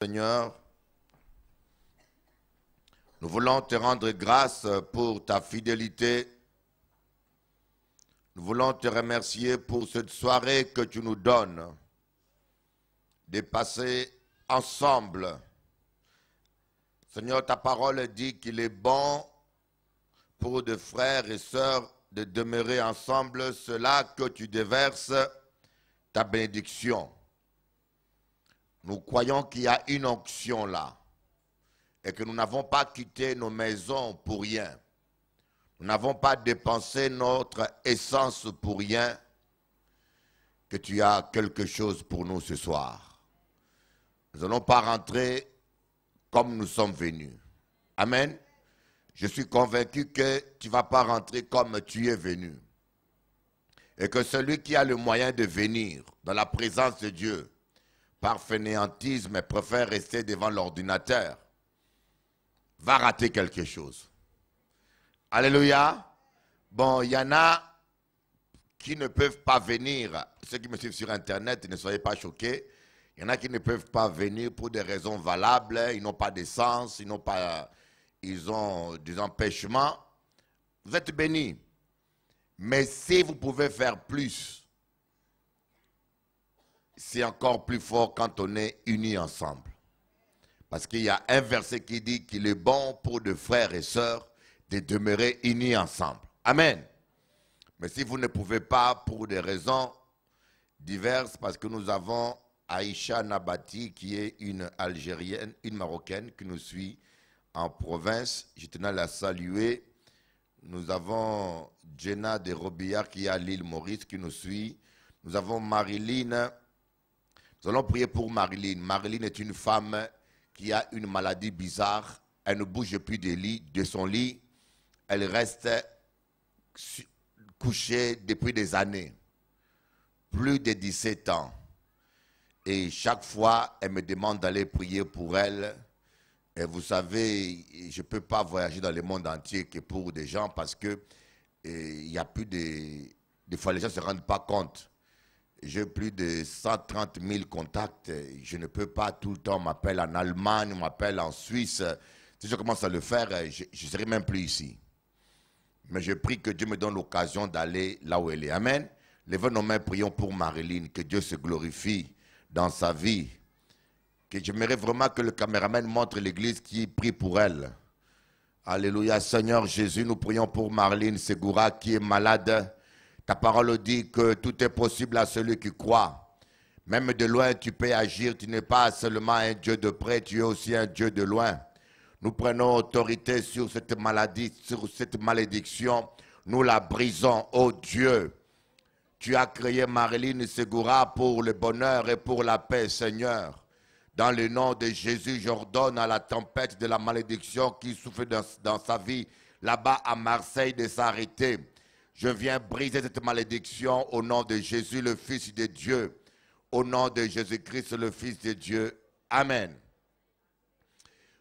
Seigneur, nous voulons te rendre grâce pour ta fidélité. Nous voulons te remercier pour cette soirée que tu nous donnes, de passer ensemble. Seigneur, ta parole dit qu'il est bon pour des frères et sœurs de demeurer ensemble, cela que tu déverses ta bénédiction. Nous croyons qu'il y a une onction là et que nous n'avons pas quitté nos maisons pour rien. Nous n'avons pas dépensé notre essence pour rien, que tu as quelque chose pour nous ce soir. Nous n'allons pas rentrer comme nous sommes venus. Amen. Je suis convaincu que tu ne vas pas rentrer comme tu es venu. Et que celui qui a le moyen de venir dans la présence de Dieu, par fainéantisme, préfère rester devant l'ordinateur, va rater quelque chose. Alléluia. Bon, il y en a qui ne peuvent pas venir. Ceux qui me suivent sur Internet, ne soyez pas choqués. Il y en a qui ne peuvent pas venir pour des raisons valables. Ils n'ont pas d'essence, ils ont des empêchements. Vous êtes bénis. Mais si vous pouvez faire plus, c'est encore plus fort quand on est unis ensemble. Parce qu'il y a un verset qui dit qu'il est bon pour de frères et sœurs de demeurer unis ensemble. Amen. Mais si vous ne pouvez pas, pour des raisons diverses, parce que nous avons Aïcha Nabati, qui est une Algérienne, une Marocaine, qui nous suit en province. Je tenais à la saluer. Nous avons Jenna de Robillard, qui est à l'île Maurice, qui nous suit. Nous avons Marilyn. Nous allons prier pour Marilyn. Marilyn est une femme qui a une maladie bizarre. Elle ne bouge plus de son lit. Elle reste couchée depuis des années. Plus de 17 ans. Et chaque fois, elle me demande d'aller prier pour elle. Et vous savez, je ne peux pas voyager dans le monde entier que pour des gens parce que il y a plus de... Des fois, les gens ne se rendent pas compte. J'ai plus de 130 000 contacts. Je ne peux pas tout le temps m'appeler en Allemagne, m'appeler en Suisse. Si je commence à le faire, je ne serai même plus ici. Mais je prie que Dieu me donne l'occasion d'aller là où elle est. Amen. Levez nos mains, prions pour Marilyn, que Dieu se glorifie dans sa vie. Que j'aimerais vraiment que le caméraman montre l'église qui prie pour elle. Alléluia. Seigneur Jésus, nous prions pour Marilyn Segura qui est malade. Ta parole dit que tout est possible à celui qui croit. Même de loin, tu peux agir. Tu n'es pas seulement un Dieu de près, tu es aussi un Dieu de loin. Nous prenons autorité sur cette maladie, sur cette malédiction. Nous la brisons, oh Dieu. Tu as créé Marilyn Segura pour le bonheur et pour la paix, Seigneur. Dans le nom de Jésus, j'ordonne à la tempête de la malédiction qui souffle dans sa vie, là-bas à Marseille, de s'arrêter. Je viens briser cette malédiction au nom de Jésus, le Fils de Dieu. Au nom de Jésus-Christ, le Fils de Dieu. Amen.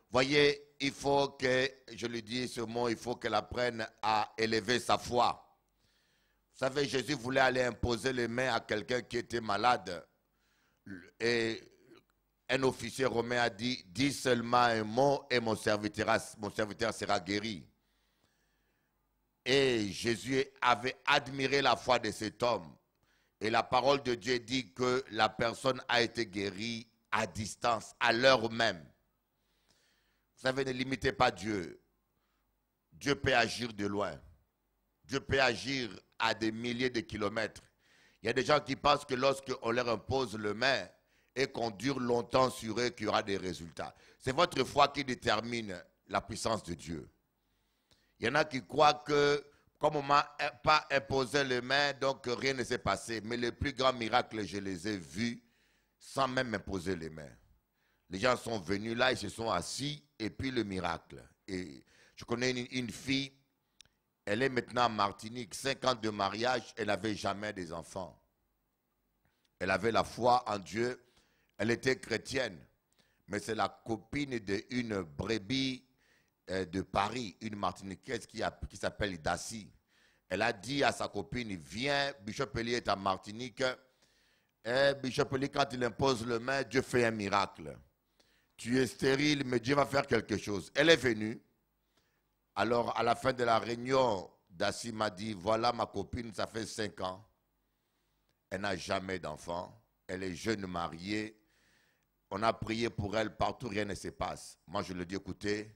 Voyez, il faut que, je lui dis ce mot, il faut qu'elle apprenne à élever sa foi. Vous savez, Jésus voulait aller imposer les mains à quelqu'un qui était malade. Et un officier romain a dit, dis seulement un mot et mon serviteur sera guéri. Et Jésus avait admiré la foi de cet homme. Et la parole de Dieu dit que la personne a été guérie à distance, à l'heure même. Vous savez, ne limitez pas Dieu. Dieu peut agir de loin. Dieu peut agir à des milliers de kilomètres. Il y a des gens qui pensent que lorsqu'on leur impose le main et qu'on dure longtemps sur eux, qu'il y aura des résultats. C'est votre foi qui détermine la puissance de Dieu. Il y en a qui croient que, comme on ne m'a pas imposé les mains, donc rien ne s'est passé. Mais les plus grands miracles, je les ai vus sans même imposer les mains. Les gens sont venus là, ils se sont assis, et puis le miracle. Et je connais une fille, elle est maintenant en Martinique, 5 ans de mariage, elle n'avait jamais des enfants. Elle avait la foi en Dieu, elle était chrétienne, mais c'est la copine d'une brebis de Paris, une Martiniquaise qui s'appelle Daci. Elle a dit à sa copine, viens, Bishop Eli est en Martinique. Et Bishop Eli, quand il impose le main, Dieu fait un miracle. tu es stérile, mais Dieu va faire quelque chose. Elle est venue. Alors, à la fin de la réunion, Dassi m'a dit, voilà ma copine, ça fait 5 ans. Elle n'a jamais d'enfant. Elle est jeune mariée. On a prié pour elle, partout, rien ne se passe. Moi, je lui ai dit, écoutez,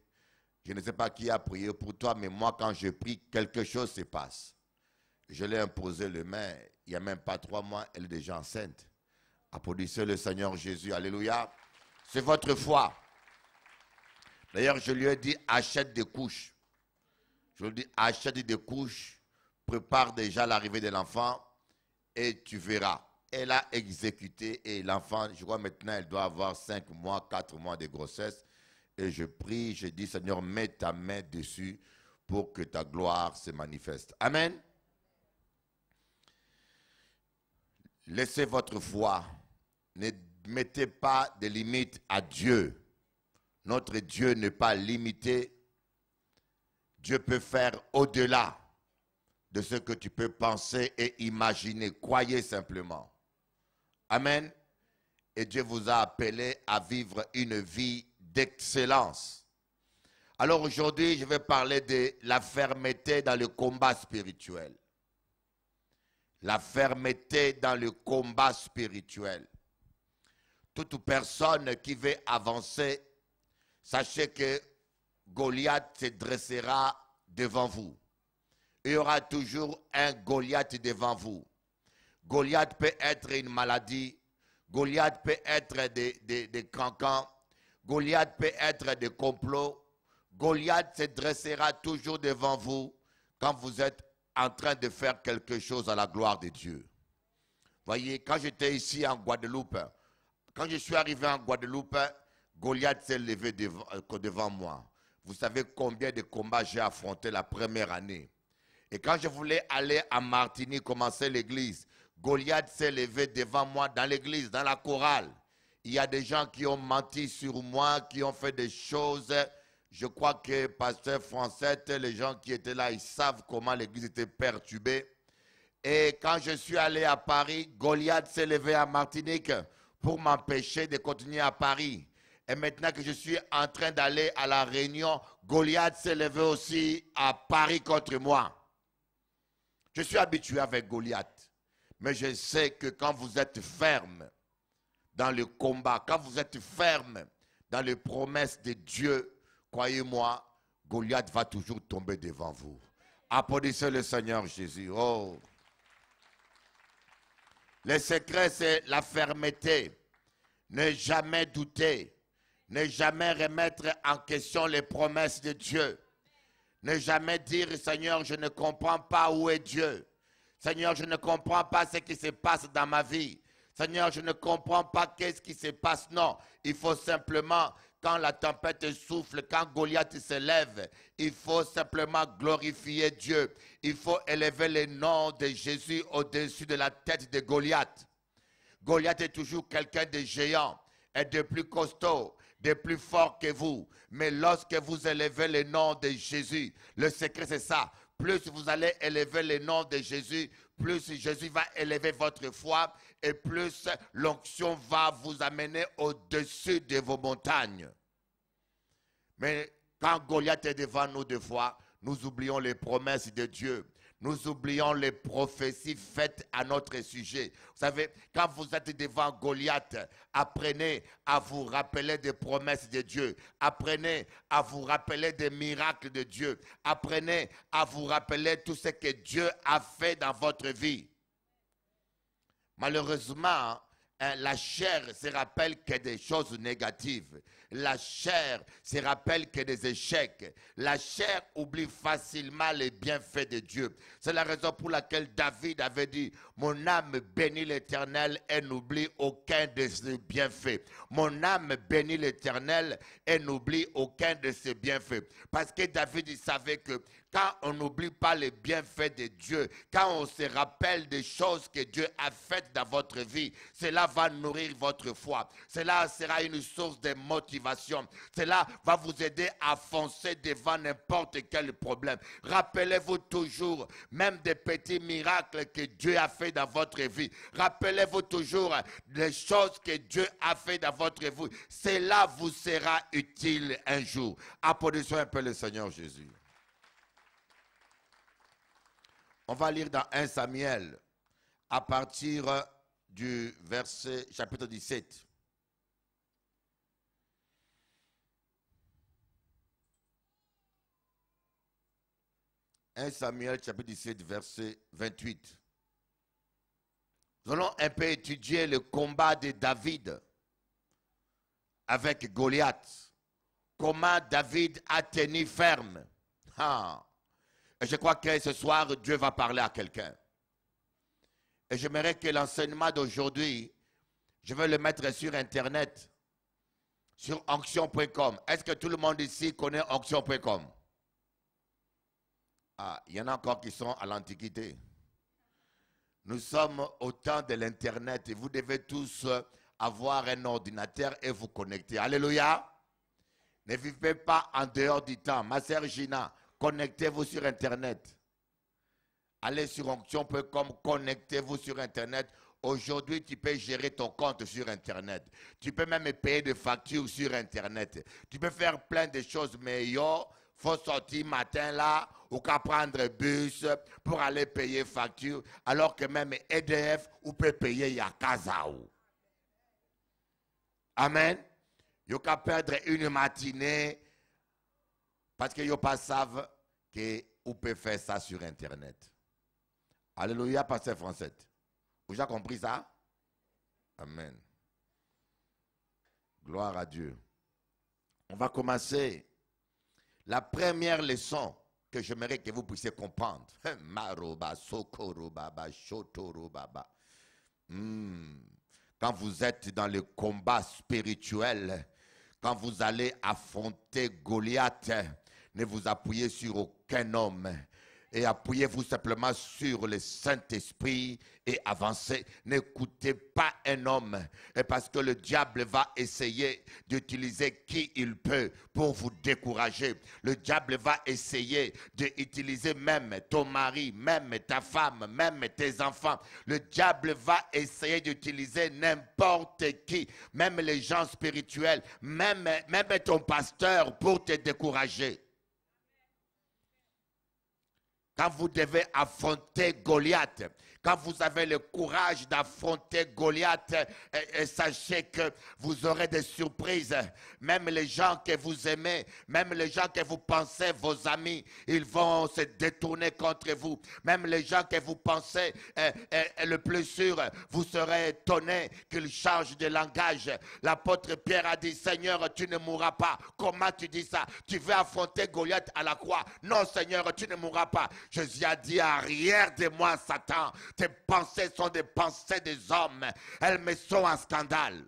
je ne sais pas qui a prié pour toi, mais moi, quand je prie, quelque chose se passe. Je l'ai imposé les mains. Il n'y a même pas 3 mois, elle est déjà enceinte. Applaudissez le Seigneur Jésus. Alléluia. C'est votre foi. D'ailleurs, je lui ai dit, achète des couches. Je lui ai dit, achète des couches, prépare déjà l'arrivée de l'enfant et tu verras. Elle a exécuté et l'enfant, je crois maintenant, elle doit avoir 5 mois, 4 mois de grossesse. Et je prie, je dis, Seigneur, mets ta main dessus pour que ta gloire se manifeste. Amen. Laissez votre foi. Ne mettez pas de limites à Dieu. Notre Dieu n'est pas limité. Dieu peut faire au-delà de ce que tu peux penser et imaginer. Croyez simplement. Amen. Et Dieu vous a appelé à vivre une vie d'excellence. Alors aujourd'hui, je vais parler de la fermeté dans le combat spirituel. La fermeté dans le combat spirituel. Toute personne qui veut avancer, sachez que Goliath se dressera devant vous. Il y aura toujours un Goliath devant vous. Goliath peut être une maladie. Goliath peut être des cancans. Goliath peut être des complots. Goliath se dressera toujours devant vous quand vous êtes en train de faire quelque chose à la gloire de Dieu. Voyez, quand j'étais ici en Guadeloupe, quand je suis arrivé en Guadeloupe, Goliath s'est levé devant moi. Vous savez combien de combats j'ai affronté la première année. Et quand je voulais aller à Martinique commencer l'église, Goliath s'est levé devant moi dans l'église, dans la chorale. Il y a des gens qui ont menti sur moi, qui ont fait des choses. Je crois que pasteur Francette, les gens qui étaient là, ils savent comment l'église était perturbée. Et quand je suis allé à Paris, Goliath s'est levé à Martinique pour m'empêcher de continuer à Paris. Et maintenant que je suis en train d'aller à la Réunion, Goliath s'est levé aussi à Paris contre moi. Je suis habitué avec Goliath. Mais je sais que quand vous êtes ferme dans le combat, quand vous êtes ferme dans les promesses de Dieu, croyez-moi, Goliath va toujours tomber devant vous. Applaudissez le Seigneur Jésus. Oh. Le secret, c'est la fermeté. Ne jamais douter. Ne jamais remettre en question les promesses de Dieu. Ne jamais dire, Seigneur, je ne comprends pas où est Dieu. Seigneur, je ne comprends pas ce qui se passe dans ma vie. Seigneur, je ne comprends pas qu'est-ce qui se passe. Non, il faut simplement, quand la tempête souffle, quand Goliath se lève, il faut simplement glorifier Dieu. Il faut élever le nom de Jésus au-dessus de la tête de Goliath. Goliath est toujours quelqu'un de géant et de plus costaud, de plus fort que vous. Mais lorsque vous élevez le nom de Jésus, le secret c'est ça. Plus vous allez élever le nom de Jésus, plus Jésus va élever votre foi et plus l'onction va vous amener au-dessus de vos montagnes. Mais quand Goliath est devant nous des fois, nous oublions les promesses de Dieu. Nous oublions les prophéties faites à notre sujet. Vous savez, quand vous êtes devant Goliath, apprenez à vous rappeler des promesses de Dieu. Apprenez à vous rappeler des miracles de Dieu. Apprenez à vous rappeler tout ce que Dieu a fait dans votre vie. Malheureusement, la chair se rappelle que des choses négatives. La chair se rappelle que des échecs. La chair oublie facilement les bienfaits de Dieu. C'est la raison pour laquelle David avait dit, mon âme bénit l'Éternel et n'oublie aucun de ses bienfaits. Mon âme bénit l'Éternel et n'oublie aucun de ses bienfaits. Parce que David il savait que quand on n'oublie pas les bienfaits de Dieu, quand on se rappelle des choses que Dieu a faites dans votre vie, cela va nourrir votre foi. Cela sera une source de motivation. Cela va vous aider à foncer devant n'importe quel problème. Rappelez-vous toujours, même des petits miracles que Dieu a fait dans votre vie. Rappelez-vous toujours les choses que Dieu a fait dans votre vie. Cela vous sera utile un jour. Applaudissons un peu le Seigneur Jésus. On va lire dans 1 Samuel à partir du verset chapitre 17. « 1 Samuel chapitre 17 verset 28. Nous allons un peu étudier le combat de David avec Goliath. Comment David a tenu ferme. Et je crois que ce soir, Dieu va parler à quelqu'un. Et j'aimerais que l'enseignement d'aujourd'hui, je vais le mettre sur Internet, sur onction.com. Est-ce que tout le monde ici connaît onction.com? Ah, il y en a encore qui sont à l'Antiquité. Nous sommes au temps de l'Internet et vous devez tous avoir un ordinateur et vous connecter. Alléluia. Ne vivez pas en dehors du temps. Ma sœur Gina, connectez-vous sur Internet. Allez sur onction.com, connectez-vous sur Internet. Aujourd'hui, tu peux gérer ton compte sur Internet. Tu peux même payer des factures sur Internet. Tu peux faire plein de choses, mais il faut sortir matin là, ou qu'à prendre bus pour aller payer facture, alors que même EDF, ou peut payer Yakazaou. Amen. Vous qu'à perdre une matinée, parce que vous ne savent que vous pouvez faire ça sur Internet. Alléluia, pasteur Français. Vous avez compris ça? Amen. Gloire à Dieu. On va commencer. La première leçon que j'aimerais que vous puissiez comprendre. Maroba, Sokorobaba, Shotorobaba. Quand vous êtes dans le combat spirituel, quand vous allez affronter Goliath, ne vous appuyez sur aucun homme. Et appuyez-vous simplement sur le Saint-Esprit et avancez. N'écoutez pas un homme. Et parce que le diable va essayer d'utiliser qui il peut pour vous décourager. Le diable va essayer d'utiliser même ton mari, même ta femme, même tes enfants. Le diable va essayer d'utiliser n'importe qui, même les gens spirituels, même ton pasteur pour te décourager. Quand vous devez affronter Goliath, quand vous avez le courage d'affronter Goliath, sachez que vous aurez des surprises. Même les gens que vous aimez, même les gens que vous pensez vos amis, ils vont se détourner contre vous. Même les gens que vous pensez le plus sûr, vous serez étonné qu'ils changent de langage. L'apôtre Pierre a dit, Seigneur, tu ne mourras pas. Comment tu dis ça? Tu veux affronter Goliath à la croix? Non, Seigneur, tu ne mourras pas. Jésus a dit, arrière de moi, Satan. Tes pensées sont des pensées des hommes. Elles me sont un scandale.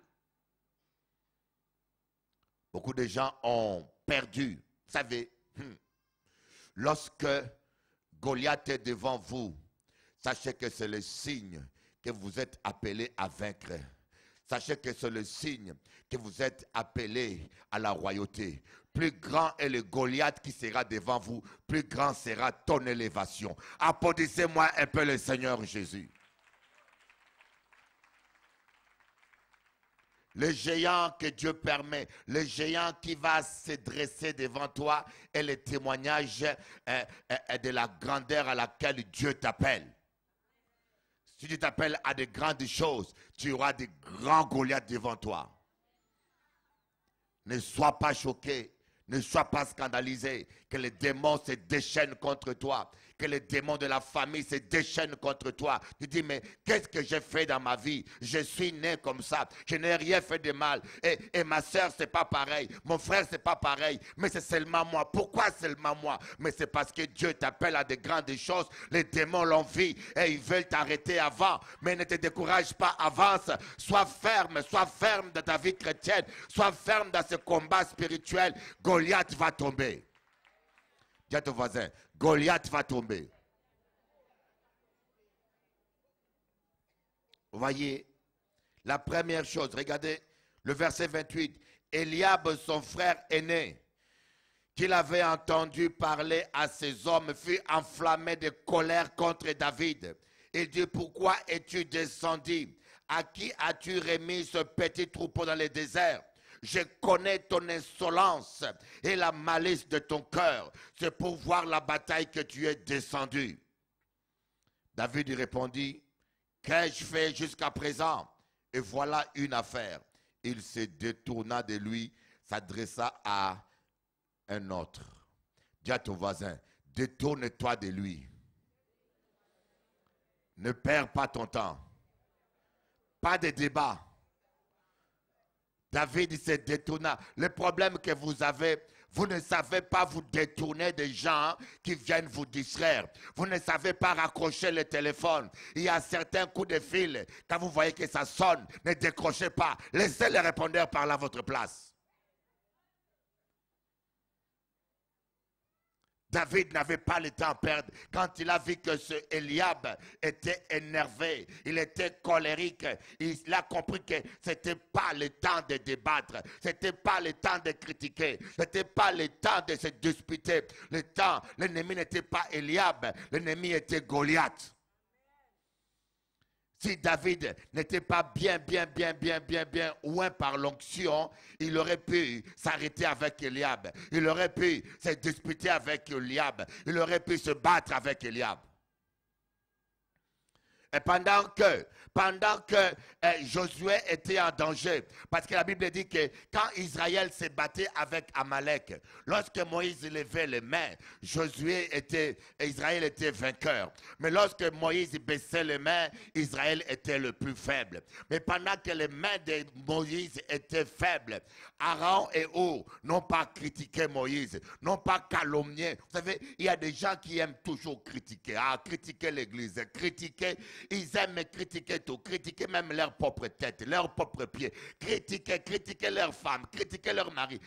Beaucoup de gens ont perdu. Vous savez, lorsque Goliath est devant vous, sachez que c'est le signe que vous êtes appelé à vaincre. Sachez que c'est le signe que vous êtes appelé à la royauté. Plus grand est le Goliath qui sera devant vous, plus grand sera ton élévation. Applaudissez-moi un peu le Seigneur Jésus. Le géant que Dieu permet, le géant qui va se dresser devant toi est le témoignage de la grandeur à laquelle Dieu t'appelle. Si tu t'appelles à de grandes choses, tu auras de grands Goliaths devant toi. Ne sois pas choqué, ne sois pas scandalisé que les démons se déchaînent contre toi, que les démons de la famille se déchaînent contre toi. Tu dis, mais qu'est-ce que j'ai fait dans ma vie? Je suis né comme ça, je n'ai rien fait de mal. Et ma soeur, c'est pas pareil, mon frère, c'est pas pareil, mais c'est seulement moi. Pourquoi seulement moi? Mais c'est parce que Dieu t'appelle à de grandes choses. Les démons l'ont vu et ils veulent t'arrêter avant. Mais ne te décourage pas, avance. Sois ferme dans ta vie chrétienne. Sois ferme dans ce combat spirituel. Goliath va tomber. Dis à ton voisin, Goliath va tomber. Vous voyez, la première chose, regardez le verset 28. Eliab, son frère aîné, qu'il avait entendu parler à ses hommes, fut enflammé de colère contre David. Il dit, pourquoi es-tu descendu? À qui as-tu remis ce petit troupeau dans le désert? Je connais ton insolence et la malice de ton cœur. C'est pour voir la bataille que tu es descendu. David lui répondit, qu'ai-je fait jusqu'à présent? Et voilà une affaire. Il se détourna de lui, s'adressa à un autre. Dis à ton voisin, détourne-toi de lui. Ne perds pas ton temps. Pas de débat. David se détourna. Le problème que vous avez, vous ne savez pas vous détourner des gens qui viennent vous distraire. Vous ne savez pas raccrocher le téléphone. Il y a certains coups de fil. Quand vous voyez que ça sonne, ne décrochez pas. Laissez le répondeur parler à votre place. David n'avait pas le temps à perdre. Quand il a vu que ce Eliab était énervé, il était colérique, il a compris que ce n'était pas le temps de débattre, ce n'était pas le temps de critiquer, ce n'était pas le temps de se disputer. L'ennemi n'était pas Eliab, l'ennemi était Goliath. Si David n'était pas bien oint par l'onction, il aurait pu s'arrêter avec Eliab. Il aurait pu se disputer avec Eliab. Il aurait pu se battre avec Eliab. Et pendant que Josué était en danger, parce que la Bible dit que quand Israël se battait avec Amalek, lorsque Moïse levait les mains, Israël était vainqueur. Mais lorsque Moïse baissait les mains, Israël était le plus faible. Mais pendant que les mains de Moïse étaient faibles, Aaron et Hur n'ont pas critiqué Moïse, n'ont pas calomnié. Vous savez, il y a des gens qui aiment toujours critiquer, critiquer l'église, critiquer. Ils aiment critiquer tout, critiquer même leur propre tête, leur propre pied, critiquer leur femme, critiquer leur mari.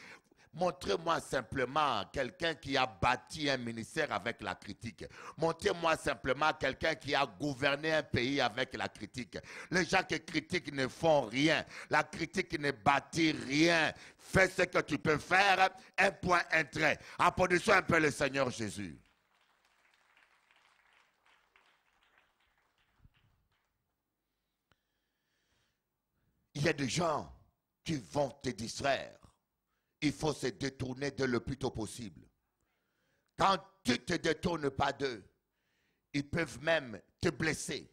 Montrez-moi simplement quelqu'un qui a bâti un ministère avec la critique. Montrez-moi simplement quelqu'un qui a gouverné un pays avec la critique. Les gens qui critiquent ne font rien. La critique ne bâtit rien. Fais ce que tu peux faire, un point, un trait. Applaudissons un peu le Seigneur Jésus. Il y a des gens qui vont te distraire. Il faut se détourner d'eux le plus tôt possible. Quand tu ne te détournes pas d'eux, ils peuvent même te blesser.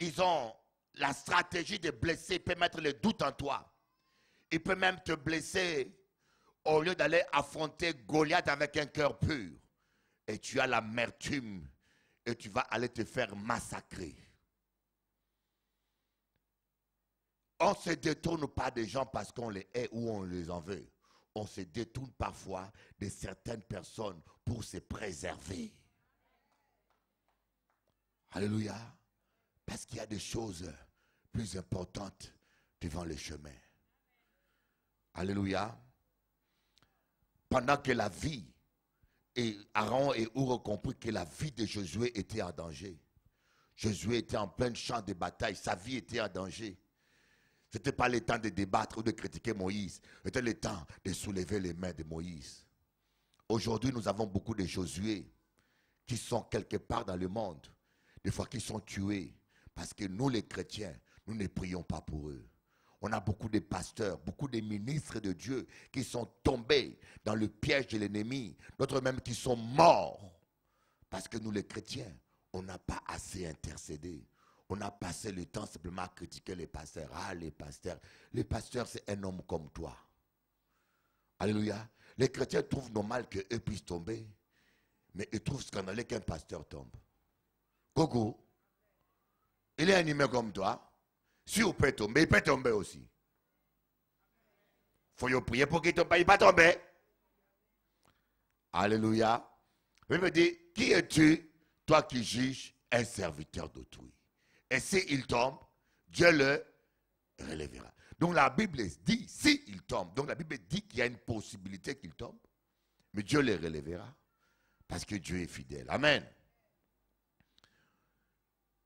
Ils ont la stratégie de blesser, ils peuvent mettre le doute en toi. Ils peuvent même te blesser au lieu d'aller affronter Goliath avec un cœur pur. Et tu as l'amertume et tu vas aller te faire massacrer. On ne se détourne pas des gens parce qu'on les hait ou on les en veut. On se détourne parfois de certaines personnes pour se préserver. Alléluia. Parce qu'il y a des choses plus importantes devant le chemin. Alléluia. Pendant que la vie, et Aaron et Hur ont compris que la vie de Josué était en danger. Josué était en plein champ de bataille, sa vie était en danger. Ce n'était pas le temps de débattre ou de critiquer Moïse. C'était le temps de soulever les mains de Moïse. Aujourd'hui, nous avons beaucoup de Josué qui sont quelque part dans le monde. Des fois, qui sont tués. Parce que nous, les chrétiens, nous ne prions pas pour eux. On a beaucoup de pasteurs, beaucoup de ministres de Dieu qui sont tombés dans le piège de l'ennemi. D'autres même qui sont morts. Parce que nous, les chrétiens, on n'a pas assez intercédé. On a passé le temps simplement à critiquer les pasteurs. Ah, les pasteurs, c'est un homme comme toi. Alléluia. Les chrétiens trouvent normal qu'eux puissent tomber, mais ils trouvent scandaleux qu'un pasteur tombe. Coco, il est animé comme toi. Si vous pouvez tomber, il peut tomber aussi. Il faut prier pour qu'il tombe, il ne va pas tomber. Alléluia. Il me dit, qui es-tu, toi qui juges un serviteur d'autrui? Et s'il tombe, Dieu le donc la Bible dit, s'il tombe, donc la Bible dit qu'il y a une possibilité qu'il tombe. Mais Dieu les relèvera. Parce que Dieu est fidèle. Amen.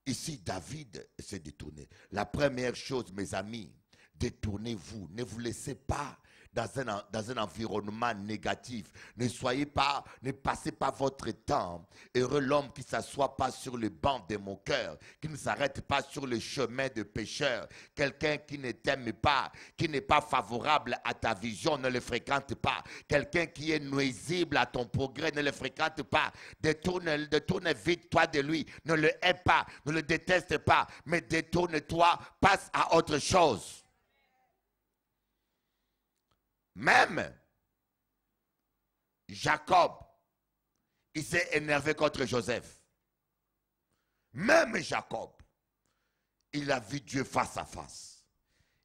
Ici, David s'est détourné. La première chose, mes amis, détournez-vous. Ne vous laissez pas dans un environnement négatif. Ne passez pas votre temps. Heureux l'homme qui ne s'assoit pas sur le banc de mon cœur, qui ne s'arrête pas sur le chemin de pécheurs. Quelqu'un qui ne t'aime pas, qui n'est pas favorable à ta vision, ne le fréquente pas. Quelqu'un qui est nuisible à ton progrès, ne le fréquente pas. Détourne vite toi de lui. Ne le hais pas, ne le déteste pas, mais détourne-toi, passe à autre chose. Même Jacob, il s'est énervé contre Joseph. Même Jacob, il a vu Dieu face à face.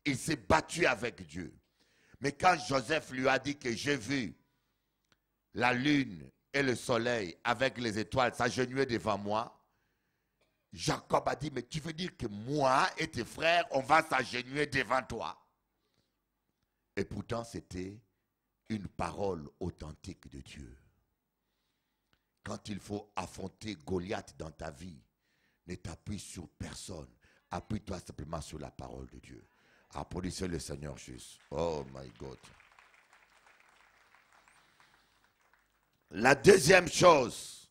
Il s'est battu avec Dieu. Mais quand Joseph lui a dit que j'ai vu la lune et le soleil avec les étoiles s'agenouiller devant moi, Jacob a dit, mais tu veux dire que moi et tes frères, on va s'agenouiller devant toi? Et pourtant, c'était une parole authentique de Dieu. Quand il faut affronter Goliath dans ta vie, ne t'appuie sur personne. Appuie-toi simplement sur la parole de Dieu. Applaudissez le Seigneur juste. Oh my God. La deuxième chose,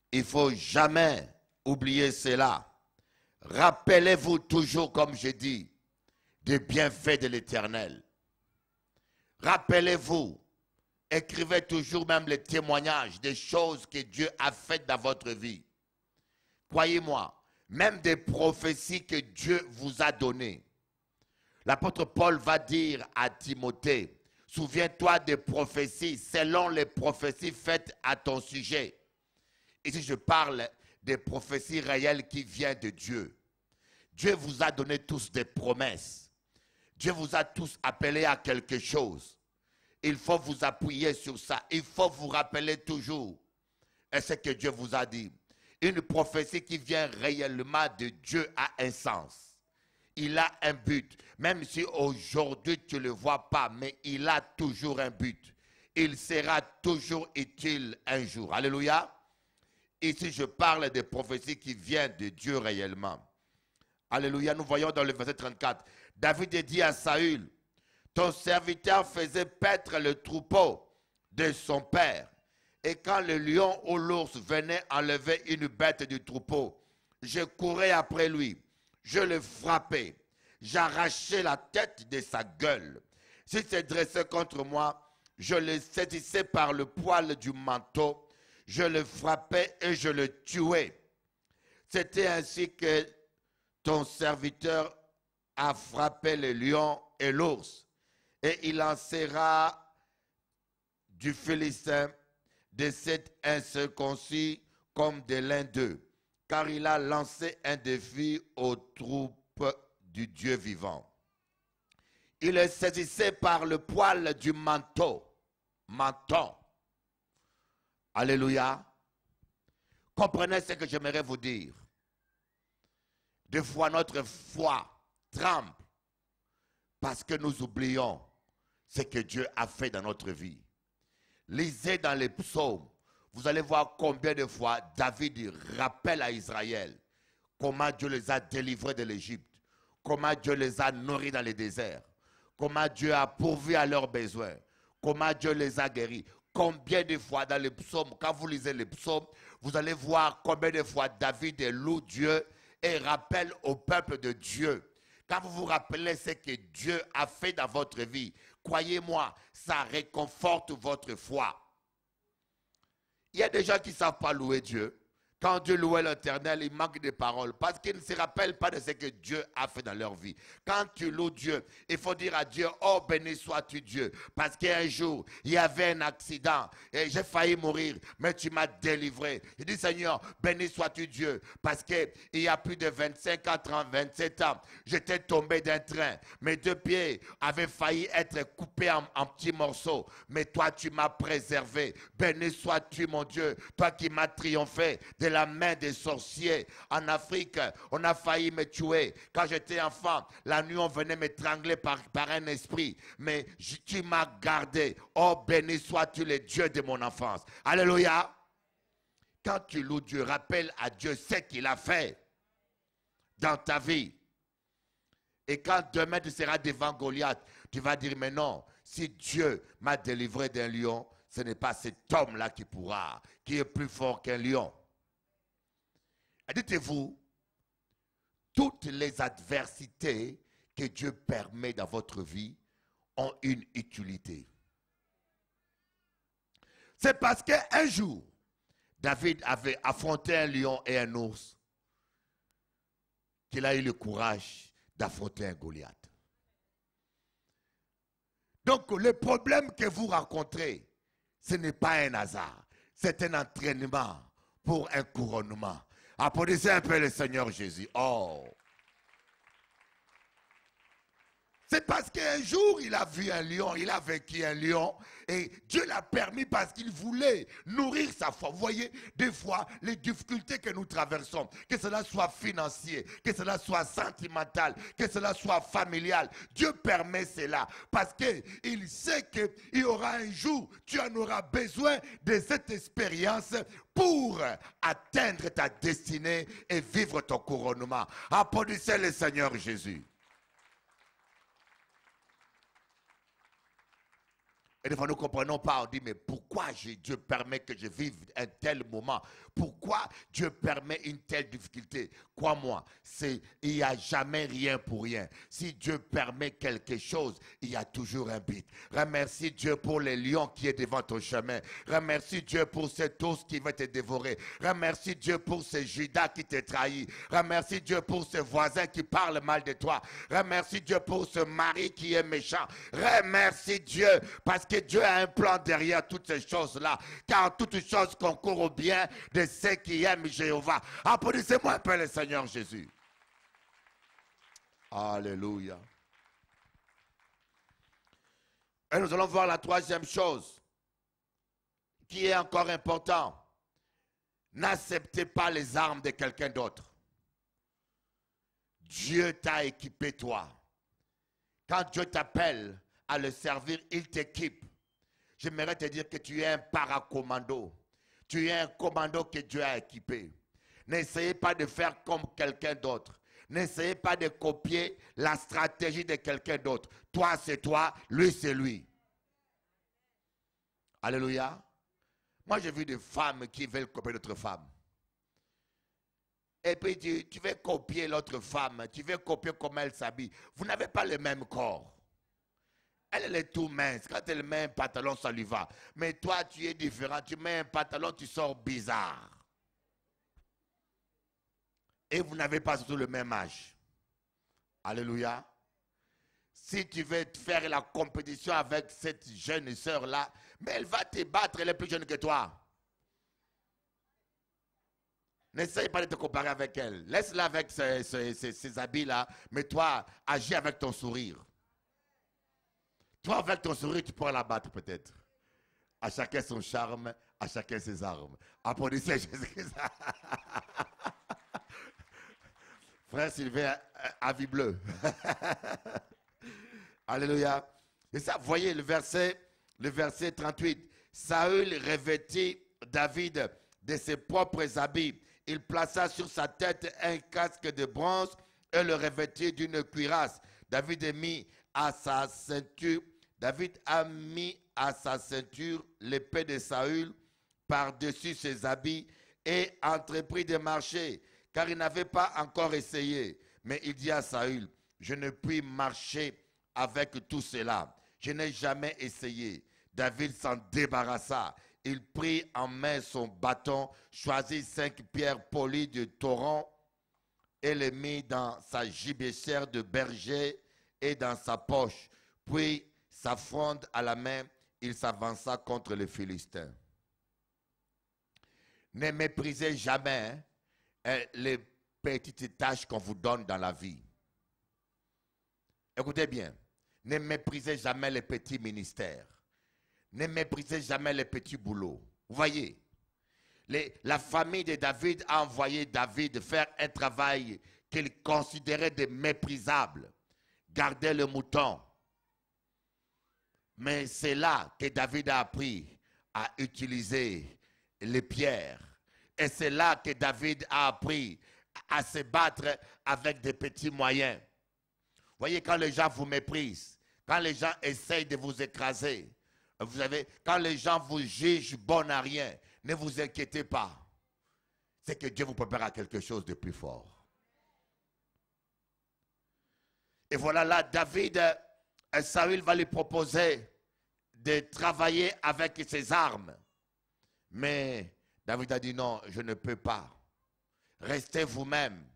il ne faut jamais oublier cela. Rappelez-vous toujours, comme je dis, des bienfaits de l'Éternel. Rappelez-vous, écrivez toujours même les témoignages des choses que Dieu a faites dans votre vie. Croyez-moi, même des prophéties que Dieu vous a données. L'apôtre Paul va dire à Timothée, souviens-toi des prophéties selon les prophéties faites à ton sujet. Ici, je parle des prophéties réelles qui viennent de Dieu. Dieu vous a donné tous des promesses. Dieu vous a tous appelés à quelque chose. Il faut vous appuyer sur ça. Il faut vous rappeler toujours ce que Dieu vous a dit. Une prophétie qui vient réellement de Dieu a un sens. Il a un but. Même si aujourd'hui tu ne le vois pas, mais il a toujours un but. Il sera toujours utile un jour. Alléluia. Ici, je parle des prophéties qui viennent de Dieu réellement. Alléluia. Nous voyons dans le verset 34. David dit à Saül, ton serviteur faisait paître le troupeau de son père. Et quand le lion ou l'ours venait enlever une bête du troupeau, je courais après lui, je le frappais, j'arrachais la tête de sa gueule. S'il se dressait contre moi, je le saisissais par le poil du manteau, je le frappais et je le tuais. C'était ainsi que ton serviteur a frappé le lion et l'ours. Et il en sera du Philistin de cet incirconcis comme de l'un d'eux, car il a lancé un défi aux troupes du Dieu vivant. Il le saisissait par le poil du manteau. Alléluia. Comprenez ce que j'aimerais vous dire. Des fois, notre foi tremble parce que nous oublions ce que Dieu a fait dans notre vie. Lisez dans les psaumes, vous allez voir combien de fois David rappelle à Israël comment Dieu les a délivrés de l'Égypte, comment Dieu les a nourris dans les déserts, comment Dieu a pourvu à leurs besoins, comment Dieu les a guéris. Combien de fois dans les psaumes, quand vous lisez les psaumes, vous allez voir combien de fois David loue Dieu et rappelle au peuple de Dieu. Quand vous vous rappelez ce que Dieu a fait dans votre vie, croyez-moi, ça réconforte votre foi. Il y a des gens qui ne savent pas louer Dieu. Quand Dieu louait l'Éternel, il manque de paroles parce qu'ils ne se rappellent pas de ce que Dieu a fait dans leur vie. Quand tu loues Dieu, il faut dire à Dieu, oh béni sois-tu Dieu. Parce qu'un jour, il y avait un accident et j'ai failli mourir, mais tu m'as délivré. Je dis Seigneur, béni sois-tu Dieu. Parce qu'il y a plus de 25 ans, 30, 27 ans, j'étais tombé d'un train. Mes deux pieds avaient failli être coupés en petits morceaux. Mais toi, tu m'as préservé. Béni sois-tu mon Dieu, toi qui m'as triomphé de la main des sorciers. En Afrique, on a failli me tuer. Quand j'étais enfant, la nuit, on venait m'étrangler par un esprit. Mais tu m'as gardé. Oh, béni sois-tu le Dieu de mon enfance. Alléluia. Quand tu loues Dieu, rappelle à Dieu ce qu'il a fait dans ta vie. Et quand demain tu seras devant Goliath, tu vas dire, mais non, si Dieu m'a délivré d'un lion, ce n'est pas cet homme-là qui est plus fort qu'un lion. Et dites-vous, toutes les adversités que Dieu permet dans votre vie ont une utilité. C'est parce qu'un jour, David avait affronté un lion et un ours qu'il a eu le courage d'affronter un Goliath. Donc, le problème que vous rencontrez, ce n'est pas un hasard. C'est un entraînement pour un couronnement. Applaudissez un peu le Seigneur Jésus. Oh! C'est parce qu'un jour, il a vu un lion, il a vécu un lion, et Dieu l'a permis parce qu'il voulait nourrir sa foi. Vous voyez, des fois, les difficultés que nous traversons, que cela soit financier, que cela soit sentimental, que cela soit familial, Dieu permet cela parce qu'il sait qu'il y aura un jour, tu en auras besoin de cette expérience pour atteindre ta destinée et vivre ton couronnement. Applaudissez le Seigneur Jésus. Et des fois, nous ne comprenons pas. On dit, mais pourquoi Dieu permet que je vive un tel moment? Pourquoi Dieu permet une telle difficulté? Crois-moi, il n'y a jamais rien pour rien. Si Dieu permet quelque chose, il y a toujours un but. Remercie Dieu pour les lions qui est devant ton chemin. Remercie Dieu pour cet ours qui va te dévorer. Remercie Dieu pour ce Judas qui te trahit. Remercie Dieu pour ce voisin qui parle mal de toi. Remercie Dieu pour ce mari qui est méchant. Remercie Dieu parce que Dieu a un plan derrière toutes ces choses-là. Car toutes choses concourent au bien de ceux qui aiment Jéhovah. Applaudissez-moi un peu le Seigneur Jésus. Alléluia. Et nous allons voir la troisième chose qui est encore important. N'acceptez pas les armes de quelqu'un d'autre. Dieu t'a équipé toi. Quand Dieu t'appelle à le servir, il t'équipe. J'aimerais te dire que tu es un paracommando. Tu es un commando que Dieu a équipé. N'essayez pas de faire comme quelqu'un d'autre. N'essayez pas de copier la stratégie de quelqu'un d'autre. Toi, c'est toi, lui, c'est lui. Alléluia. Moi, j'ai vu des femmes qui veulent copier d'autres femmes. Et puis, tu veux copier l'autre femme. Tu veux copier comment elle s'habille. Vous n'avez pas le même corps. Elle est tout mince. Quand elle met un pantalon, ça lui va. Mais toi, tu es différent. Tu mets un pantalon, tu sors bizarre. Et vous n'avez pas surtout le même âge. Alléluia. Si tu veux faire la compétition avec cette jeune sœur-là, mais elle va te battre, elle est plus jeune que toi. N'essaye pas de te comparer avec elle. Laisse-la avec ses habits-là, mais toi, agis avec ton sourire. Toi, avec ton sourire, tu pourras la battre peut-être. À chacun son charme, à chacun ses armes. Applaudissez Jésus-Christ. Frère Sylvain, avis bleu. Alléluia. Et ça, vous voyez le verset 38. Saül revêtit David de ses propres habits. Il plaça sur sa tête un casque de bronze et le revêtit d'une cuirasse. David a mis à sa ceinture l'épée de Saül par-dessus ses habits et entreprit de marcher, car il n'avait pas encore essayé. Mais il dit à Saül, je ne puis marcher avec tout cela. Je n'ai jamais essayé. David s'en débarrassa. Il prit en main son bâton, choisit 5 pierres polies de torrent et les mit dans sa gibecière de berger et dans sa poche. Puis, sa fronde à la main, il s'avança contre les Philistins. Ne méprisez jamais les petites tâches qu'on vous donne dans la vie. Écoutez bien, ne méprisez jamais les petits ministères. Ne méprisez jamais les petits boulots. Vous voyez, la famille de David a envoyé David faire un travail qu'il considérait de méprisable. Garder le mouton. Mais c'est là que David a appris à utiliser les pierres. Et c'est là que David a appris à se battre avec des petits moyens. Voyez, quand les gens vous méprisent, quand les gens essayent de vous écraser, vous savez, quand les gens vous jugent bon à rien, ne vous inquiétez pas. C'est que Dieu vous prépare à quelque chose de plus fort. Et voilà là, David, Saül va lui proposer de travailler avec ses armes. Mais David a dit non, je ne peux pas. Restez vous-même.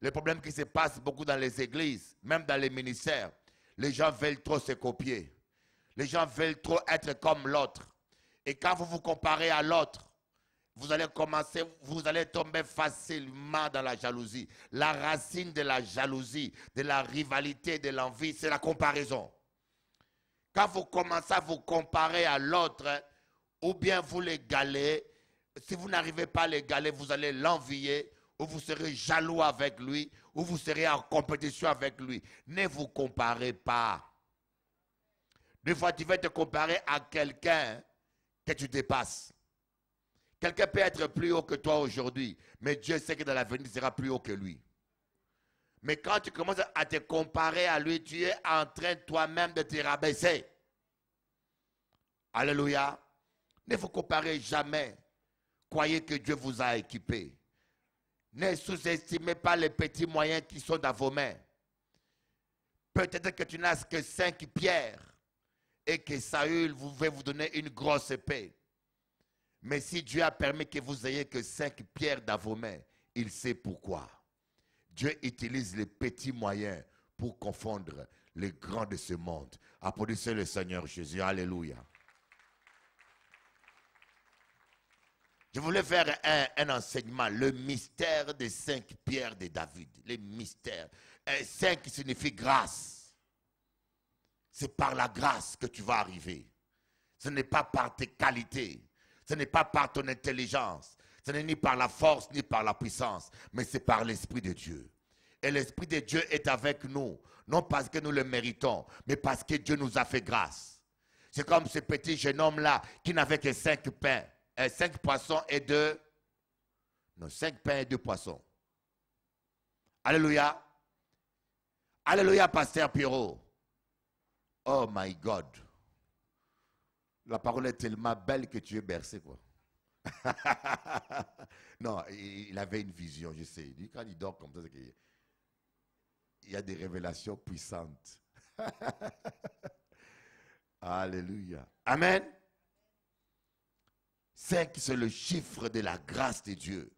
Le problème qui se passe beaucoup dans les églises, même dans les ministères, les gens veulent trop se copier. Les gens veulent trop être comme l'autre. Et quand vous vous comparez à l'autre, vous allez tomber facilement dans la jalousie. La racine de la jalousie, de la rivalité, de l'envie, c'est la comparaison. Quand vous commencez à vous comparer à l'autre, ou bien vous l'égalez, si vous n'arrivez pas à l'égaler, vous allez l'envier, ou vous serez jaloux avec lui, ou vous serez en compétition avec lui. Ne vous comparez pas. Des fois, tu vas te comparer à quelqu'un que tu dépasses. Quelqu'un peut être plus haut que toi aujourd'hui, mais Dieu sait que dans l'avenir, il sera plus haut que lui. Mais quand tu commences à te comparer à lui, tu es en train toi-même de te rabaisser. Alléluia. Ne vous comparez jamais. Croyez que Dieu vous a équipé. Ne sous-estimez pas les petits moyens qui sont dans vos mains. Peut-être que tu n'as que 5 pierres et que Saül va vous donner une grosse épée. Mais si Dieu a permis que vous ayez que 5 pierres dans vos mains, il sait pourquoi. Dieu utilise les petits moyens pour confondre les grands de ce monde. Applaudissez le Seigneur Jésus. Alléluia. Je voulais faire un enseignement, le mystère des 5 pierres de David. Les mystères. 5 signifie grâce. C'est par la grâce que tu vas arriver. Ce n'est pas par tes qualités. Ce n'est pas par ton intelligence. Ce n'est ni par la force ni par la puissance. Mais c'est par l'Esprit de Dieu. Et l'Esprit de Dieu est avec nous. Non parce que nous le méritons, mais parce que Dieu nous a fait grâce. C'est comme ce petit jeune homme-là qui n'avait que 5 pains. 5 poissons et 2. Non, 5 pains et 2 poissons. Alléluia. Alléluia, Pasteur Pierrot. Oh my God. La parole est tellement belle que tu es bercé, quoi. Non, il avait une vision, je sais. Quand il dort comme ça, c'est qu'il y a des révélations puissantes. Alléluia. Amen. 5, c'est le chiffre de la grâce de Dieu.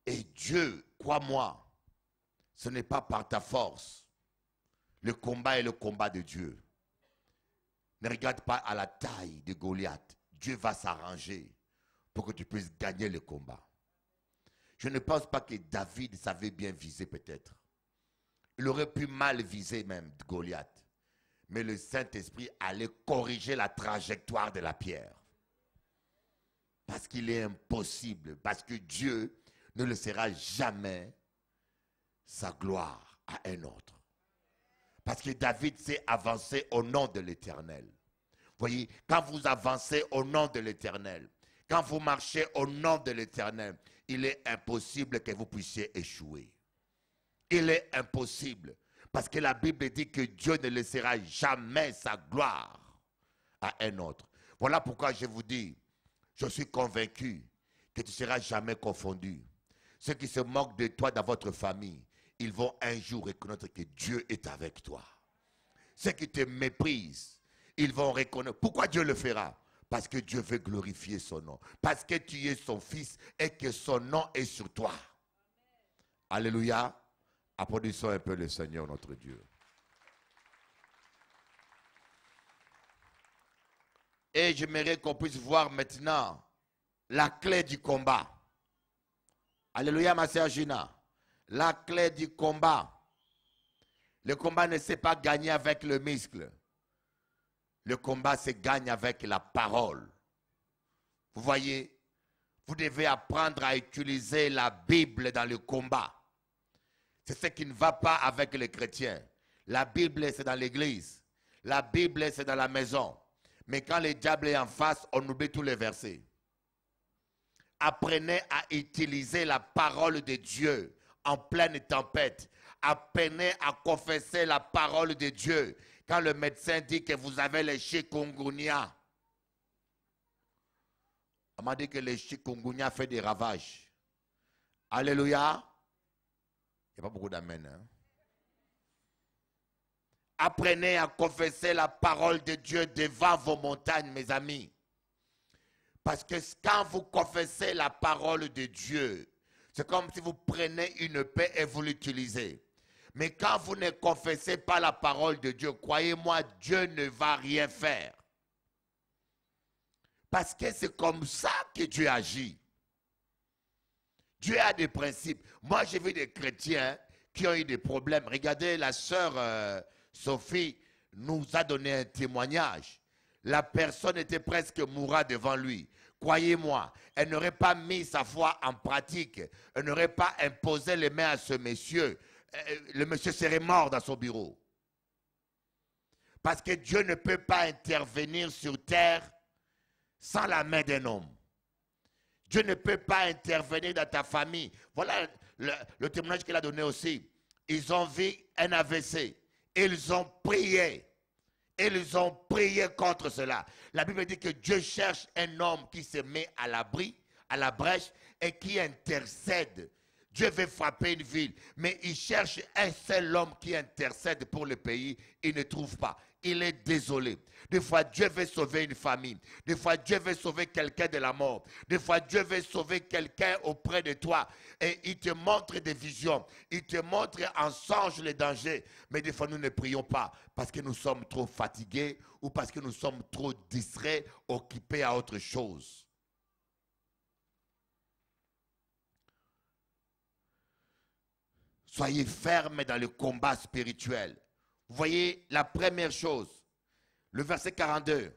Et Dieu, crois-moi, ce n'est pas par ta force. Le combat est le combat de Dieu. Ne regarde pas à la taille de Goliath. Dieu va s'arranger pour que tu puisses gagner le combat. Je ne pense pas que David savait bien viser peut-être. Il aurait pu mal viser même Goliath. Mais le Saint-Esprit allait corriger la trajectoire de la pierre. Parce qu'il est impossible, parce que Dieu ne laissera jamais sa gloire à un autre. Parce que David s'est avancé au nom de l'Éternel. Voyez, quand vous avancez au nom de l'Éternel, quand vous marchez au nom de l'Éternel, il est impossible que vous puissiez échouer. Il est impossible. Parce que la Bible dit que Dieu ne laissera jamais sa gloire à un autre. Voilà pourquoi je vous dis, je suis convaincu que tu ne seras jamais confondu. Ceux qui se moquent de toi dans votre famille, ils vont un jour reconnaître que Dieu est avec toi. Ceux qui te méprisent, ils vont reconnaître. Pourquoi Dieu le fera? Parce que Dieu veut glorifier son nom. Parce que tu es son fils et que son nom est sur toi. Alléluia. Applaudissons un peu le Seigneur notre Dieu. Et j'aimerais qu'on puisse voir maintenant la clé du combat. Alléluia, ma sœur Gina. La clé du combat. Le combat ne s'est pas gagné avec le muscle. Le combat se gagne avec la parole. Vous voyez, vous devez apprendre à utiliser la Bible dans le combat. C'est ce qui ne va pas avec les chrétiens. La Bible, c'est dans l'église. La Bible, c'est dans la maison. Mais quand le diable est en face, on oublie tous les versets. Apprenez à utiliser la parole de Dieu en pleine tempête. Apprenez à confesser la parole de Dieu. Quand le médecin dit que vous avez le chikungunya, on m'a dit que le chikungunya fait des ravages. Alléluia. Il n'y a pas beaucoup d'amen. Hein? Apprenez à confesser la parole de Dieu devant vos montagnes, mes amis. Parce que quand vous confessez la parole de Dieu, c'est comme si vous prenez une paix et vous l'utilisez. Mais quand vous ne confessez pas la parole de Dieu, croyez-moi, Dieu ne va rien faire. Parce que c'est comme ça que Dieu agit. Dieu a des principes. Moi, j'ai vu des chrétiens qui ont eu des problèmes. Regardez, la sœur Sophie nous a donné un témoignage. La personne était presque mourante devant lui. Croyez-moi, elle n'aurait pas mis sa foi en pratique. Elle n'aurait pas imposé les mains à ce monsieur. Le monsieur serait mort dans son bureau. Parce que Dieu ne peut pas intervenir sur terre sans la main d'un homme. Dieu ne peut pas intervenir dans ta famille. Voilà le témoignage qu'il a donné aussi. Ils ont vu un AVC. Ils ont prié. Ils ont prié contre cela. La Bible dit que Dieu cherche un homme qui se met à l'abri, à la brèche et qui intercède. Dieu veut frapper une ville, mais il cherche un seul homme qui intercède pour le pays. Il ne trouve pas. Il est désolé. Des fois, Dieu veut sauver une famille. Des fois, Dieu veut sauver quelqu'un de la mort. Des fois, Dieu veut sauver quelqu'un auprès de toi. Et il te montre des visions. Il te montre en songe les dangers. Mais des fois, nous ne prions pas parce que nous sommes trop fatigués ou parce que nous sommes trop distraits, occupés à autre chose. Soyez fermes dans le combat spirituel. Vous voyez la première chose, le verset 42.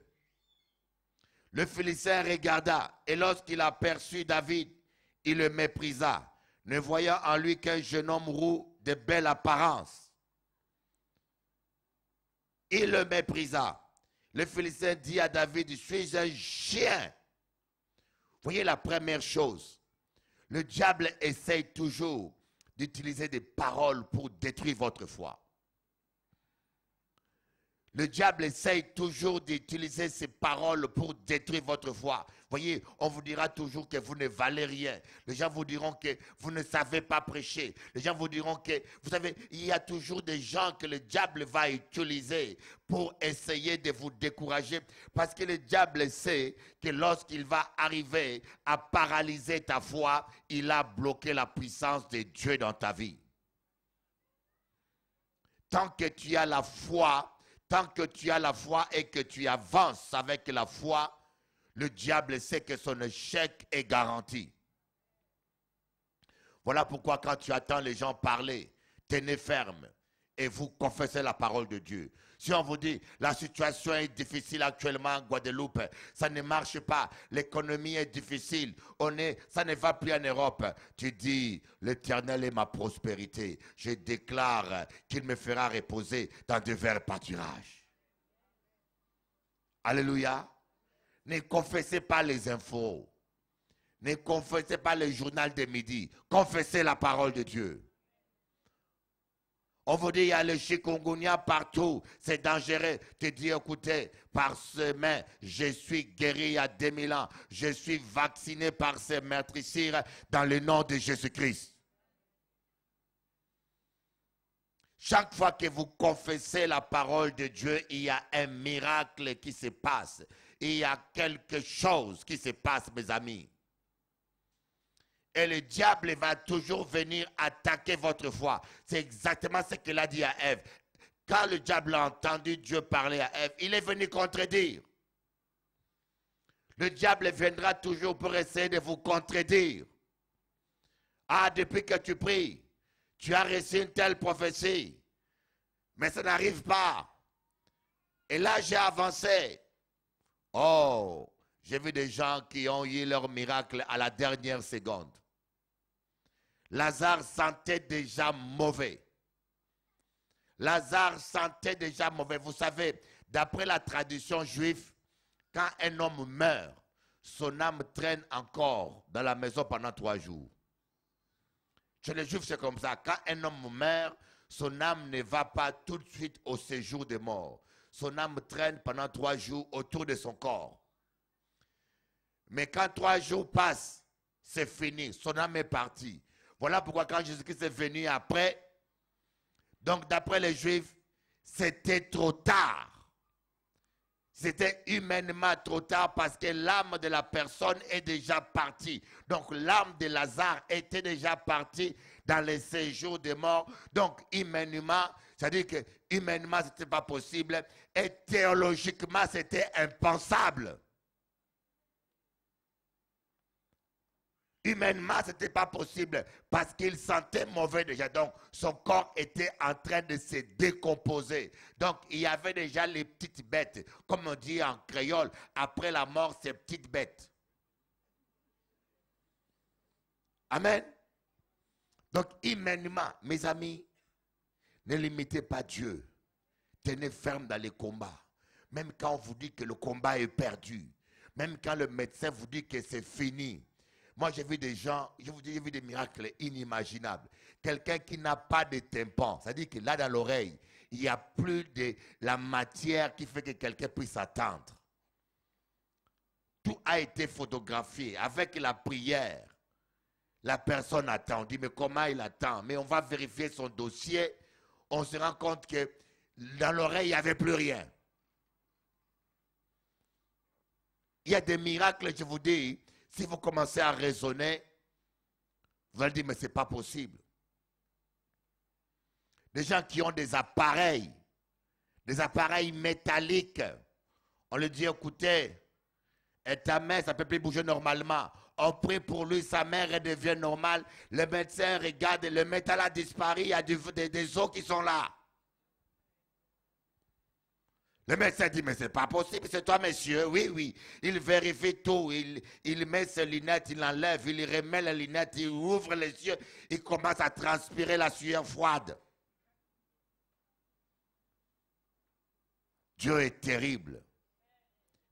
Le Philistin regarda et lorsqu'il aperçut David, il le méprisa, ne voyant en lui qu'un jeune homme roux de belle apparence. Il le méprisa. Le Philistin dit à David, je suis un chien. Vous voyez la première chose, le diable essaye toujours d'utiliser des paroles pour détruire votre foi. Le diable essaye toujours d'utiliser ces paroles pour détruire votre foi. Voyez, on vous dira toujours que vous ne valez rien. Les gens vous diront que vous ne savez pas prêcher. Les gens vous diront que, vous savez, il y a toujours des gens que le diable va utiliser pour essayer de vous décourager. Parce que le diable sait que lorsqu'il va arriver à paralyser ta foi, il a bloqué la puissance de Dieu dans ta vie. Tant que tu as la foi, tant que tu as la foi et que tu avances avec la foi, le diable sait que son échec est garanti. Voilà pourquoi quand tu attends les gens parler, tenez ferme et vous confessez la parole de Dieu. Si on vous dit, la situation est difficile actuellement en Guadeloupe, ça ne marche pas, l'économie est difficile, ça ne va plus en Europe. Tu dis, l'Éternel est ma prospérité. Je déclare qu'il me fera reposer dans de verts pâturages. Alléluia. Ne confessez pas les infos. Ne confessez pas le journal de midi. Confessez la parole de Dieu. On vous dit, il y a le chikungunya partout, c'est dangereux. Tu dis, écoutez, par ce main, je suis guéri il y a 2000 ans. Je suis vacciné par ces meurtrissures dans le nom de Jésus-Christ. Chaque fois que vous confessez la parole de Dieu, il y a un miracle qui se passe. Il y a quelque chose qui se passe, mes amis. Et le diable va toujours venir attaquer votre foi. C'est exactement ce qu'il a dit à Ève. Quand le diable a entendu Dieu parler à Ève, il est venu contredire. Le diable viendra toujours pour essayer de vous contredire. Ah, depuis que tu pries, tu as reçu une telle prophétie. Mais ça n'arrive pas. Et là, j'ai avancé. Oh, J'ai vu des gens qui ont eu leur miracle à la dernière seconde. Lazare sentait déjà mauvais. Lazare sentait déjà mauvais. Vous savez, d'après la tradition juive, quand un homme meurt, son âme traîne encore dans la maison pendant 3 jours. Chez les Juifs, c'est comme ça. Quand un homme meurt, son âme ne va pas tout de suite au séjour des morts. Son âme traîne pendant 3 jours autour de son corps. Mais quand 3 jours passent, c'est fini. Son âme est partie. Voilà pourquoi quand Jésus-Christ est venu après, donc d'après les Juifs, c'était trop tard. C'était humainement trop tard parce que l'âme de la personne est déjà partie. Donc l'âme de Lazare était déjà partie dans les séjours des morts. Donc humainement, c'est-à-dire que humainement, ce n'était pas possible. Et théologiquement, c'était impensable. Humainement, ce n'était pas possible parce qu'il sentait mauvais déjà. Donc, son corps était en train de se décomposer. Donc, il y avait déjà les petites bêtes. Comme on dit en créole, après la mort, ces petites bêtes. Amen. Donc, humainement, mes amis, ne limitez pas Dieu. Tenez ferme dans les combats. Même quand on vous dit que le combat est perdu. Même quand le médecin vous dit que c'est fini. Moi, j'ai vu des gens, je vous dis, j'ai vu des miracles inimaginables. Quelqu'un qui n'a pas de tympan, c'est-à-dire que là, dans l'oreille, il n'y a plus de la matière qui fait que quelqu'un puisse attendre. Tout a été photographié avec la prière. La personne attend. On dit, mais comment il attend? Mais on va vérifier son dossier. On se rend compte que dans l'oreille, il n'y avait plus rien. Il y a des miracles, je vous dis. Si vous commencez à raisonner, vous allez dire, mais ce n'est pas possible. Des gens qui ont des appareils métalliques, on leur dit, écoutez, et ta main, ça ne peut plus bouger normalement. On prie pour lui, sa main redevient normale. Le médecin regarde, le métal a disparu, il y a des os qui sont là. Le médecin dit, mais ce n'est pas possible, c'est toi, monsieur. Oui, oui. Il vérifie tout. Il met ses lunettes, il enlève, il remet les lunettes, il ouvre les yeux, il commence à transpirer la sueur froide. Dieu est terrible.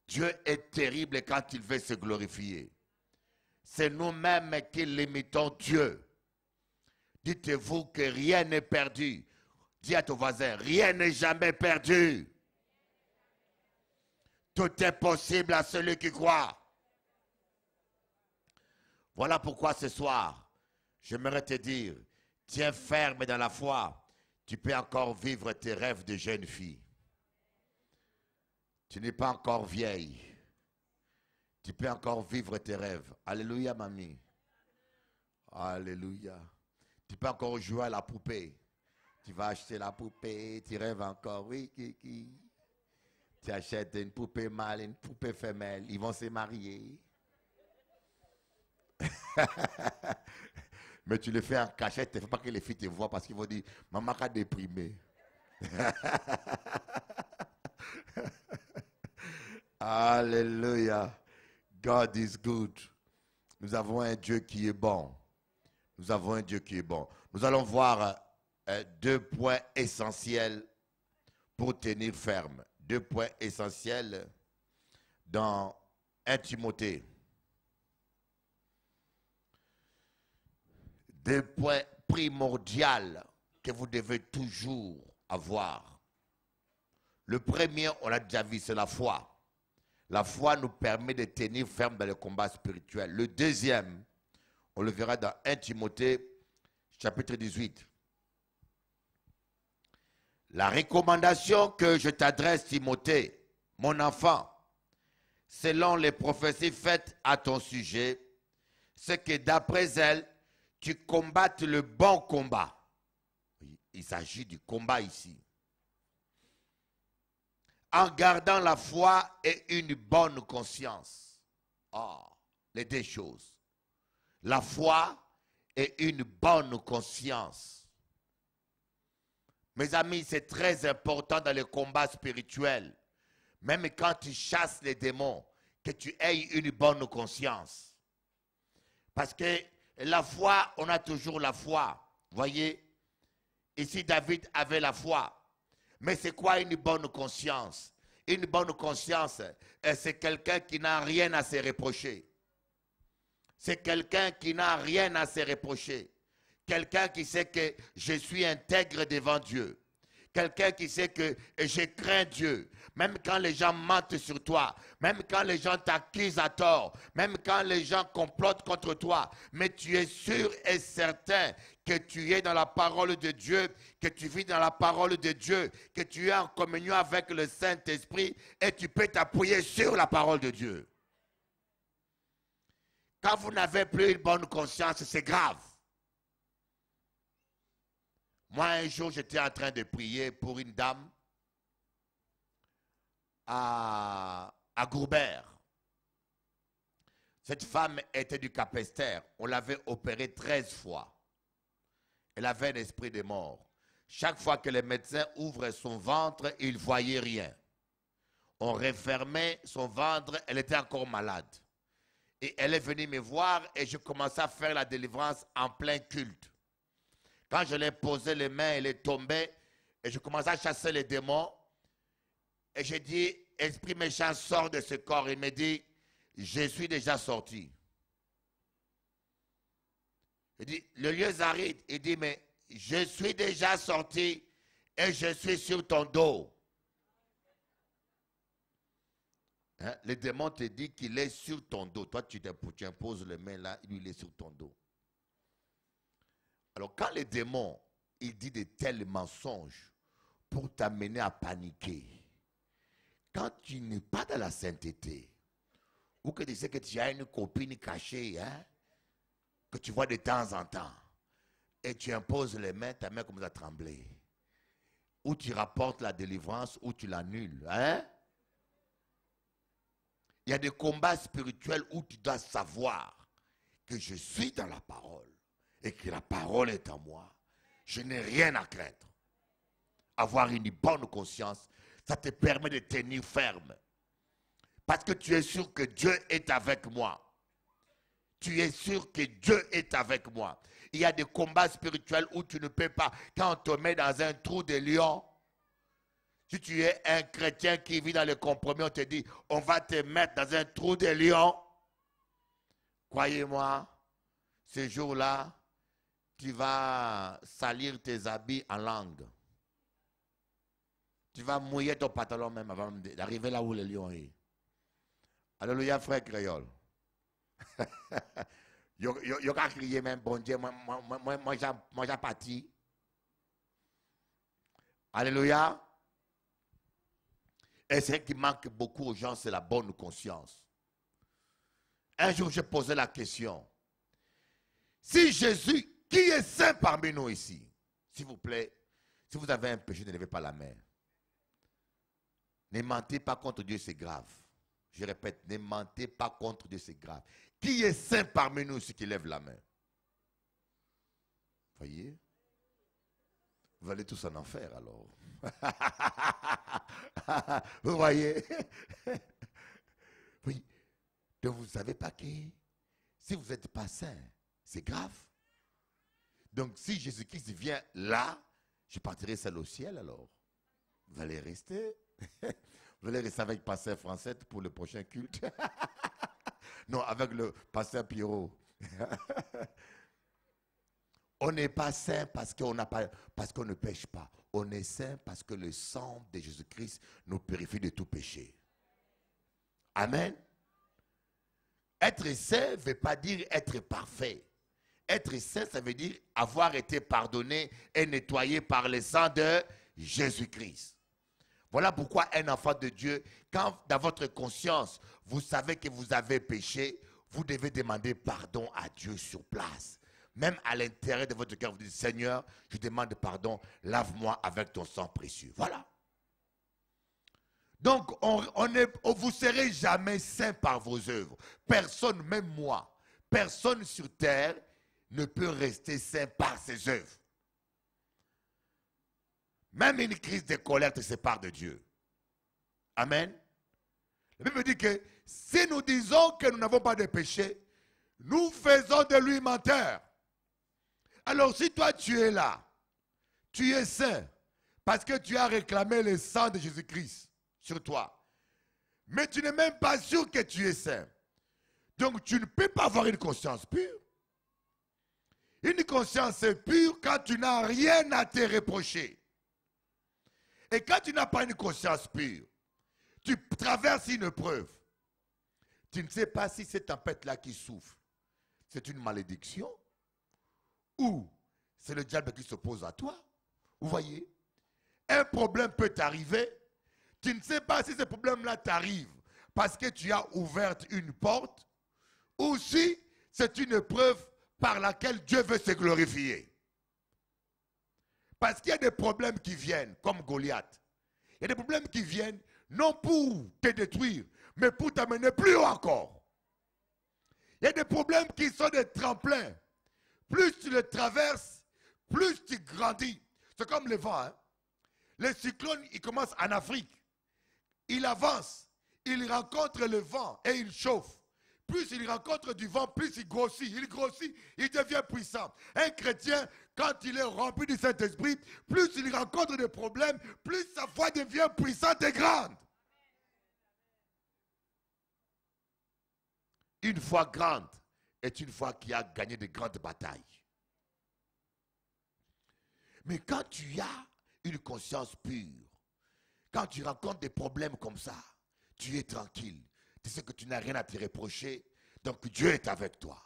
Dieu est terrible quand il veut se glorifier. C'est nous-mêmes qui limitons Dieu. Dites-vous que rien n'est perdu. Dis à ton voisin, rien n'est jamais perdu. Tout est possible à celui qui croit. Voilà pourquoi ce soir, j'aimerais te dire, tiens ferme dans la foi. Tu peux encore vivre tes rêves de jeune fille. Tu n'es pas encore vieille. Tu peux encore vivre tes rêves. Alléluia, mamie. Alléluia. Tu peux encore jouer à la poupée. Tu vas acheter la poupée, tu rêves encore. Oui, Kiki. Tu achètes une poupée mâle, une poupée femelle, ils vont se marier. Mais tu le fais en cachette, il ne faut pas que les filles te voient parce qu'ils vont dire, maman a déprimé. Alléluia. God is good. Nous avons un Dieu qui est bon. Nous avons un Dieu qui est bon. Nous allons voir 2 points essentiels pour tenir ferme. 2 points essentiels dans 1 Timothée. 2 points primordiaux que vous devez toujours avoir. Le premier, on l'a déjà vu, c'est la foi. La foi nous permet de tenir ferme dans le combat spirituel. Le deuxième, on le verra dans 1 Timothée, chapitre 18. La recommandation que je t'adresse, Timothée, mon enfant, selon les prophéties faites à ton sujet, c'est que d'après elles, tu combattes le bon combat. Il s'agit du combat ici. En gardant la foi et une bonne conscience. Oh, les 2 choses. La foi et une bonne conscience. Mes amis, c'est très important dans le combat spirituel. Même quand tu chasses les démons, que tu aies une bonne conscience. Parce que la foi, on a toujours la foi. Voyez, ici David avait la foi. Mais c'est quoi une bonne conscience? Une bonne conscience, c'est quelqu'un qui n'a rien à se reprocher. C'est quelqu'un qui n'a rien à se reprocher. Quelqu'un qui sait que je suis intègre devant Dieu. Quelqu'un qui sait que je crains Dieu. Même quand les gens mentent sur toi, même quand les gens t'accusent à tort, même quand les gens complotent contre toi, mais tu es sûr et certain que tu es dans la parole de Dieu, que tu vis dans la parole de Dieu, que tu es en communion avec le Saint-Esprit et tu peux t'appuyer sur la parole de Dieu. Quand vous n'avez plus une bonne conscience, c'est grave. Moi, un jour, j'étais en train de prier pour une dame à Grourbert. Cette femme était du Capesterre. On l'avait opérée 13 fois. Elle avait un esprit de mort. Chaque fois que les médecins ouvrent son ventre, ils ne voyaient rien. On refermait son ventre, elle était encore malade. Et elle est venue me voir et je commençais à faire la délivrance en plein culte. Quand je l'ai posé les mains, elle est tombée et je commençais à chasser les démons. Et j'ai dit, esprit méchant, sors de ce corps. Il me dit, je suis déjà sorti. Il dit, le lieu s'arrête. Il dit, mais je suis déjà sorti et je suis sur ton dos. Hein? Le démon te dit qu'il est sur ton dos. Toi, tu imposes les mains là, lui, il est sur ton dos. Alors, quand le démon, il dit de tels mensonges pour t'amener à paniquer, quand tu n'es pas dans la sainteté, ou que tu sais que tu as une copine cachée, hein, que tu vois de temps en temps, et tu imposes les mains, ta main commence à trembler, ou tu rapportes la délivrance, ou tu l'annules, hein? Il y a des combats spirituels où tu dois savoir que je suis dans la parole et que la parole est en moi. Je n'ai rien à craindre. Avoir une bonne conscience, ça te permet de tenir ferme. Parce que tu es sûr que Dieu est avec moi. Tu es sûr que Dieu est avec moi. Il y a des combats spirituels où tu ne peux pas. Quand on te met dans un trou de lion, si tu es un chrétien qui vit dans le compromis, on te dit, on va te mettre dans un trou de lion. Croyez-moi, ce jour-là, tu vas salir tes habits en langue. Tu vas mouiller ton pantalon même avant d'arriver là où le lion est. Alléluia, frère créole. Yo qu'à crier même, bon Dieu, moi j'ai parti. Alléluia. Et ce qui manque beaucoup aux gens, c'est la bonne conscience. Un jour, je posais la question. Si Jésus, qui est saint parmi nous ici, s'il vous plaît, si vous avez un péché, ne levez pas la main. Ne mentez pas contre Dieu, c'est grave. Je répète, ne mentez pas contre Dieu, c'est grave. Qui est saint parmi nous ici qui lève la main? Voyez? Vous allez tous en enfer alors. Vous voyez? Oui. Donc vous ne savez pas que si vous n'êtes pas saint, c'est grave. Donc si Jésus-Christ vient là, je partirai seul au ciel alors. Vous allez rester. Vous allez rester avec Pasteur Français pour le prochain culte. Non, avec le Pasteur Pierrot. On n'est pas saint parce qu'on ne pêche pas. On est saint parce que le sang de Jésus-Christ nous purifie de tout péché. Amen. Être saint ne veut pas dire être parfait. Être saint, ça veut dire avoir été pardonné et nettoyé par le sang de Jésus-Christ. Voilà pourquoi un enfant de Dieu, quand dans votre conscience, vous savez que vous avez péché, vous devez demander pardon à Dieu sur place. Même à l'intérieur de votre cœur, vous dites, Seigneur, je demande pardon, lave-moi avec ton sang précieux. Voilà. Donc, vous ne serez jamais saint par vos œuvres. Personne, même moi, personne sur terre ne peut rester saint par ses œuvres. Même une crise de colère te sépare de Dieu. Amen. La Bible dit que si nous disons que nous n'avons pas de péché, nous faisons de lui menteur. Alors si toi tu es là, tu es saint, parce que tu as réclamé le sang de Jésus-Christ sur toi, mais tu n'es même pas sûr que tu es saint. Donc tu ne peux pas avoir une conscience pure. Une conscience pure quand tu n'as rien à te reprocher. Et quand tu n'as pas une conscience pure, tu traverses une épreuve. Tu ne sais pas si cette tempête-là qui souffle, c'est une malédiction ou c'est le diable qui s'oppose à toi. Vous voyez, un problème peut t'arriver. Tu ne sais pas si ce problème-là t'arrive parce que tu as ouvert une porte ou si c'est une épreuve par laquelle Dieu veut se glorifier. Parce qu'il y a des problèmes qui viennent, comme Goliath. Il y a des problèmes qui viennent non pour te détruire, mais pour t'amener plus haut encore. Il y a des problèmes qui sont des tremplins. Plus tu les traverses, plus tu grandis. C'est comme le vent. Hein? Le cyclone, il commence en Afrique. Il avance, il rencontre le vent et il chauffe. Plus il rencontre du vent, plus il grossit, il devient puissant. Un chrétien, quand il est rempli du Saint-Esprit, plus il rencontre des problèmes, plus sa foi devient puissante et grande. Une foi grande est une foi qui a gagné de grandes batailles. Mais quand tu as une conscience pure, quand tu rencontres des problèmes comme ça, tu es tranquille. Tu sais que tu n'as rien à te reprocher, donc Dieu est avec toi.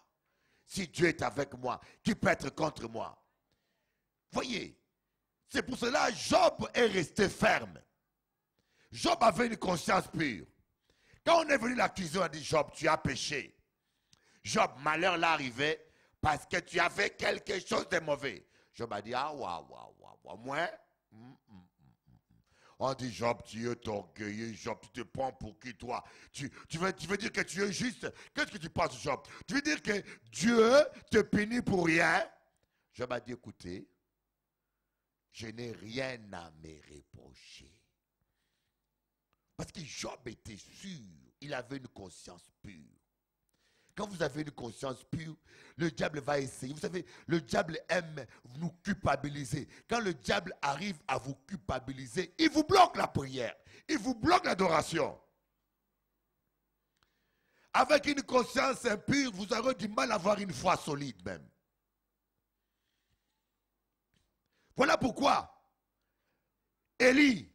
Si Dieu est avec moi, qui peut être contre moi? Voyez, c'est pour cela que Job est resté ferme. Job avait une conscience pure. Quand on est venu l'accuser, on a dit, Job, tu as péché. Job, malheur l'est arrivé parce que tu as fait quelque chose de mauvais. Job a dit, ah, moi, on dit, Job, tu es orgueilleux, Job, tu te prends pour qui toi? Tu veux dire que tu es juste? Qu'est-ce que tu penses, Job? Tu veux dire que Dieu te punit pour rien? Job a dit, écoutez, je n'ai rien à me reprocher. Parce que Job était sûr, il avait une conscience pure. Quand vous avez une conscience pure, le diable va essayer. Vous savez, le diable aime nous culpabiliser. Quand le diable arrive à vous culpabiliser, il vous bloque la prière. Il vous bloque l'adoration. Avec une conscience impure, vous aurez du mal à avoir une foi solide même. Voilà pourquoi Élie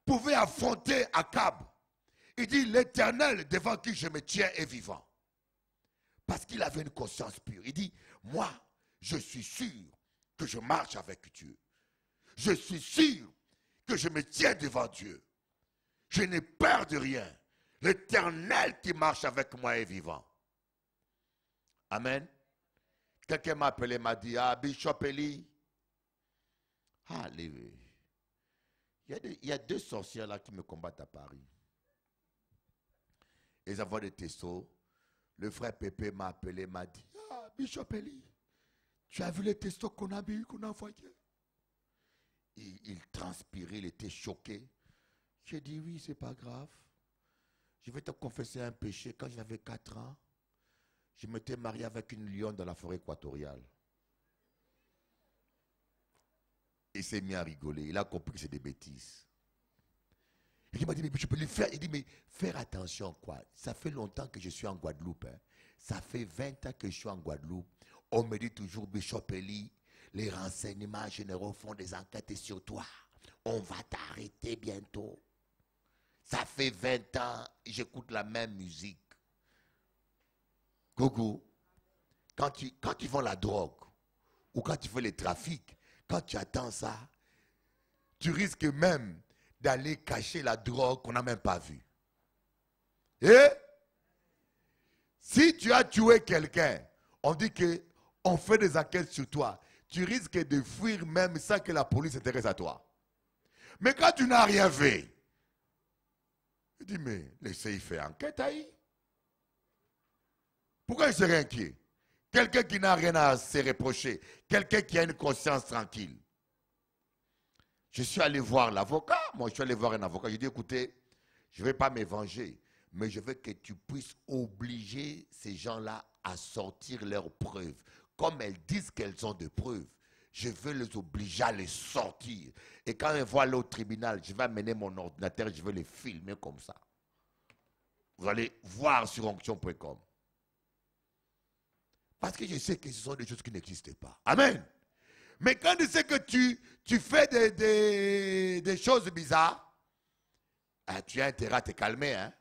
pouvait affronter Akab. Il dit, l'Éternel devant qui je me tiens est vivant. Parce qu'il avait une conscience pure. Il dit, moi, je suis sûr que je marche avec Dieu. Je suis sûr que je me tiens devant Dieu. Je n'ai peur de rien. L'Éternel qui marche avec moi est vivant. Amen. Quelqu'un m'a appelé, m'a dit, ah, Bishop Eli. Ah, il y a deux sorcières là qui me combattent à Paris. Ils envoient des textos. Le frère Pépé m'a appelé, m'a dit, ah, Bishop Eli, tu as vu les textos qu'on a envoyés? Il transpirait, il était choqué. J'ai dit, oui, c'est pas grave. Je vais te confesser un péché. Quand j'avais 4 ans, je m'étais marié avec une lionne dans la forêt équatoriale. Il s'est mis à rigoler. Il a compris que c'est des bêtises. Il m'a dit, mais je peux le faire. Il dit, mais faire attention, quoi. Ça fait longtemps que je suis en Guadeloupe. Hein. Ça fait 20 ans que je suis en Guadeloupe. On me dit toujours, Bishop Eli, les renseignements généraux font des enquêtes sur toi. On va t'arrêter bientôt. Ça fait 20 ans, j'écoute la même musique. Gogo, quand tu vends la drogue, ou quand tu fais le trafic, quand tu attends ça, tu risques même d'aller cacher la drogue qu'on n'a même pas vue. Et si tu as tué quelqu'un, on dit qu'on fait des enquêtes sur toi. Tu risques de fuir même sans que la police s'intéresse à toi. Mais quand tu n'as rien fait, il dit, mais laissez-y faire enquête, aïe. Pourquoi il serait inquiet? Quelqu'un qui n'a rien à se reprocher, quelqu'un qui a une conscience tranquille. Je suis allé voir l'avocat, moi je suis allé voir un avocat, j'ai dit, écoutez, je ne vais pas me venger, Mais je veux que tu puisses obliger ces gens-là à sortir leurs preuves. Comme elles disent qu'elles ont des preuves, je veux les obliger à les sortir. Et quand elles vont aller au tribunal, je vais amener mon ordinateur, je vais les filmer comme ça. Vous allez voir sur onction.com. Parce que je sais que ce sont des choses qui n'existent pas. Amen. Mais quand je sais que tu fais des choses bizarres, tu as intérêt à te calmer. Hein?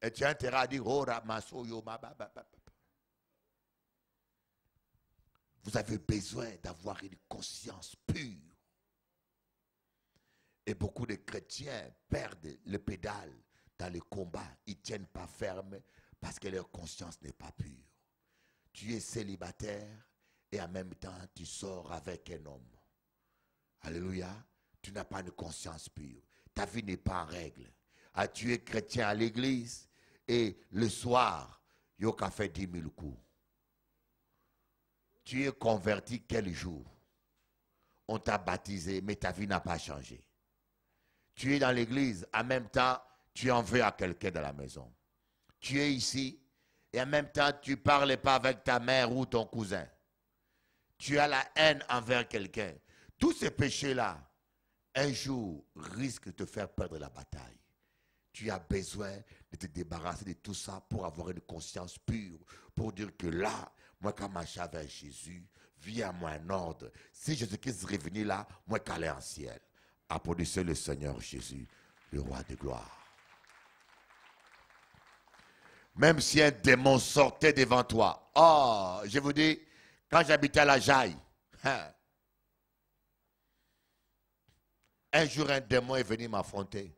Et tu as intérêt à dire, oh, Ramasoyo, vous avez besoin d'avoir une conscience pure. Et beaucoup de chrétiens perdent le pédale dans le combat. Ils ne tiennent pas ferme parce que leur conscience n'est pas pure. Tu es célibataire et en même temps tu sors avec un homme. Alléluia. Tu n'as pas de conscience pure. Ta vie n'est pas en règle. Tu es chrétien à l'église et le soir, il y a fait 10 000 coups. Tu es converti quel jour? On t'a baptisé, mais ta vie n'a pas changé. Tu es dans l'église, en même temps, tu en veux à quelqu'un dans la maison. Tu es ici, et en même temps, tu ne parles pas avec ta mère ou ton cousin. Tu as la haine envers quelqu'un. Tous ces péchés-là, un jour, risquent de te faire perdre la bataille. Tu as besoin de te débarrasser de tout ça pour avoir une conscience pure, pour dire que là, moi, quand je marche avec Jésus, viens à moi un ordre. Si Jésus-Christ est revenu là, moi, qu'aller en ciel. Applaudissez le Seigneur Jésus, le roi de gloire. Même si un démon sortait devant toi. Oh, je vous dis, quand j'habitais à la Jaille, un jour un démon est venu m'affronter.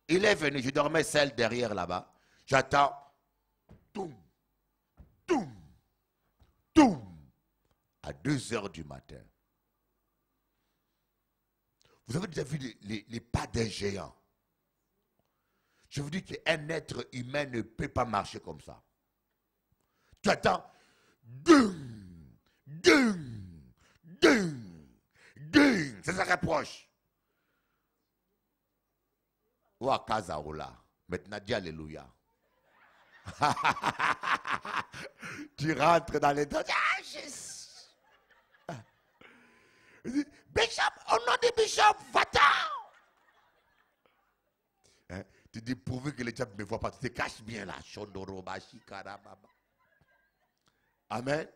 Il est venu, je dormais seul derrière là-bas. J'attends. Toum, toum, toum. À 2h du matin. Vous avez déjà vu les pas d'un géant. Je vous dis qu'un être humain ne peut pas marcher comme ça. Tu attends. Ding, ding, ding, ding. Ça se rapproche. Ou à Kazaola. Maintenant, dis Alléluia. Tu rentres dans les dents. Ah, Jésus. Bishop, au nom de Bishop, va-t'en. Hein? Tu dis, pourvu que les diables ne me voient pas, tu te caches bien là. Amen.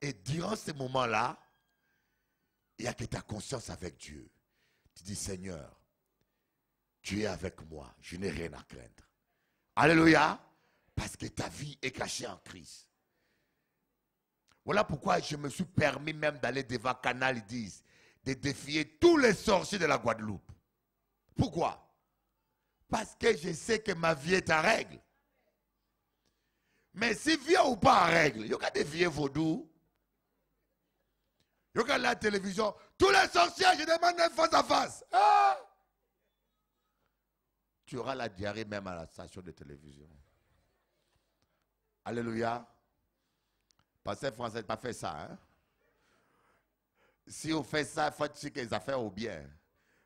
Et durant ces moments-là, il n'y a que ta conscience avec Dieu. Tu dis, Seigneur, tu es avec moi, je n'ai rien à craindre. Alléluia. Parce que ta vie est cachée en Christ. Voilà pourquoi je me suis permis même d'aller devant Canal 10, de défier tous les sorciers de la Guadeloupe. Pourquoi? Parce que je sais que ma vie est en règle. Mais si vie ou pas en règle, il y a qu'à défier vaudou. Il y a qu'à la télévision. Tous les sorciers, je demande un face à face. Ah! Tu auras la diarrhée même à la station de télévision. Alléluia. Pasteur français n'a pas fait ça. Hein? Si on fait ça, il faut dire que les affaires au bien.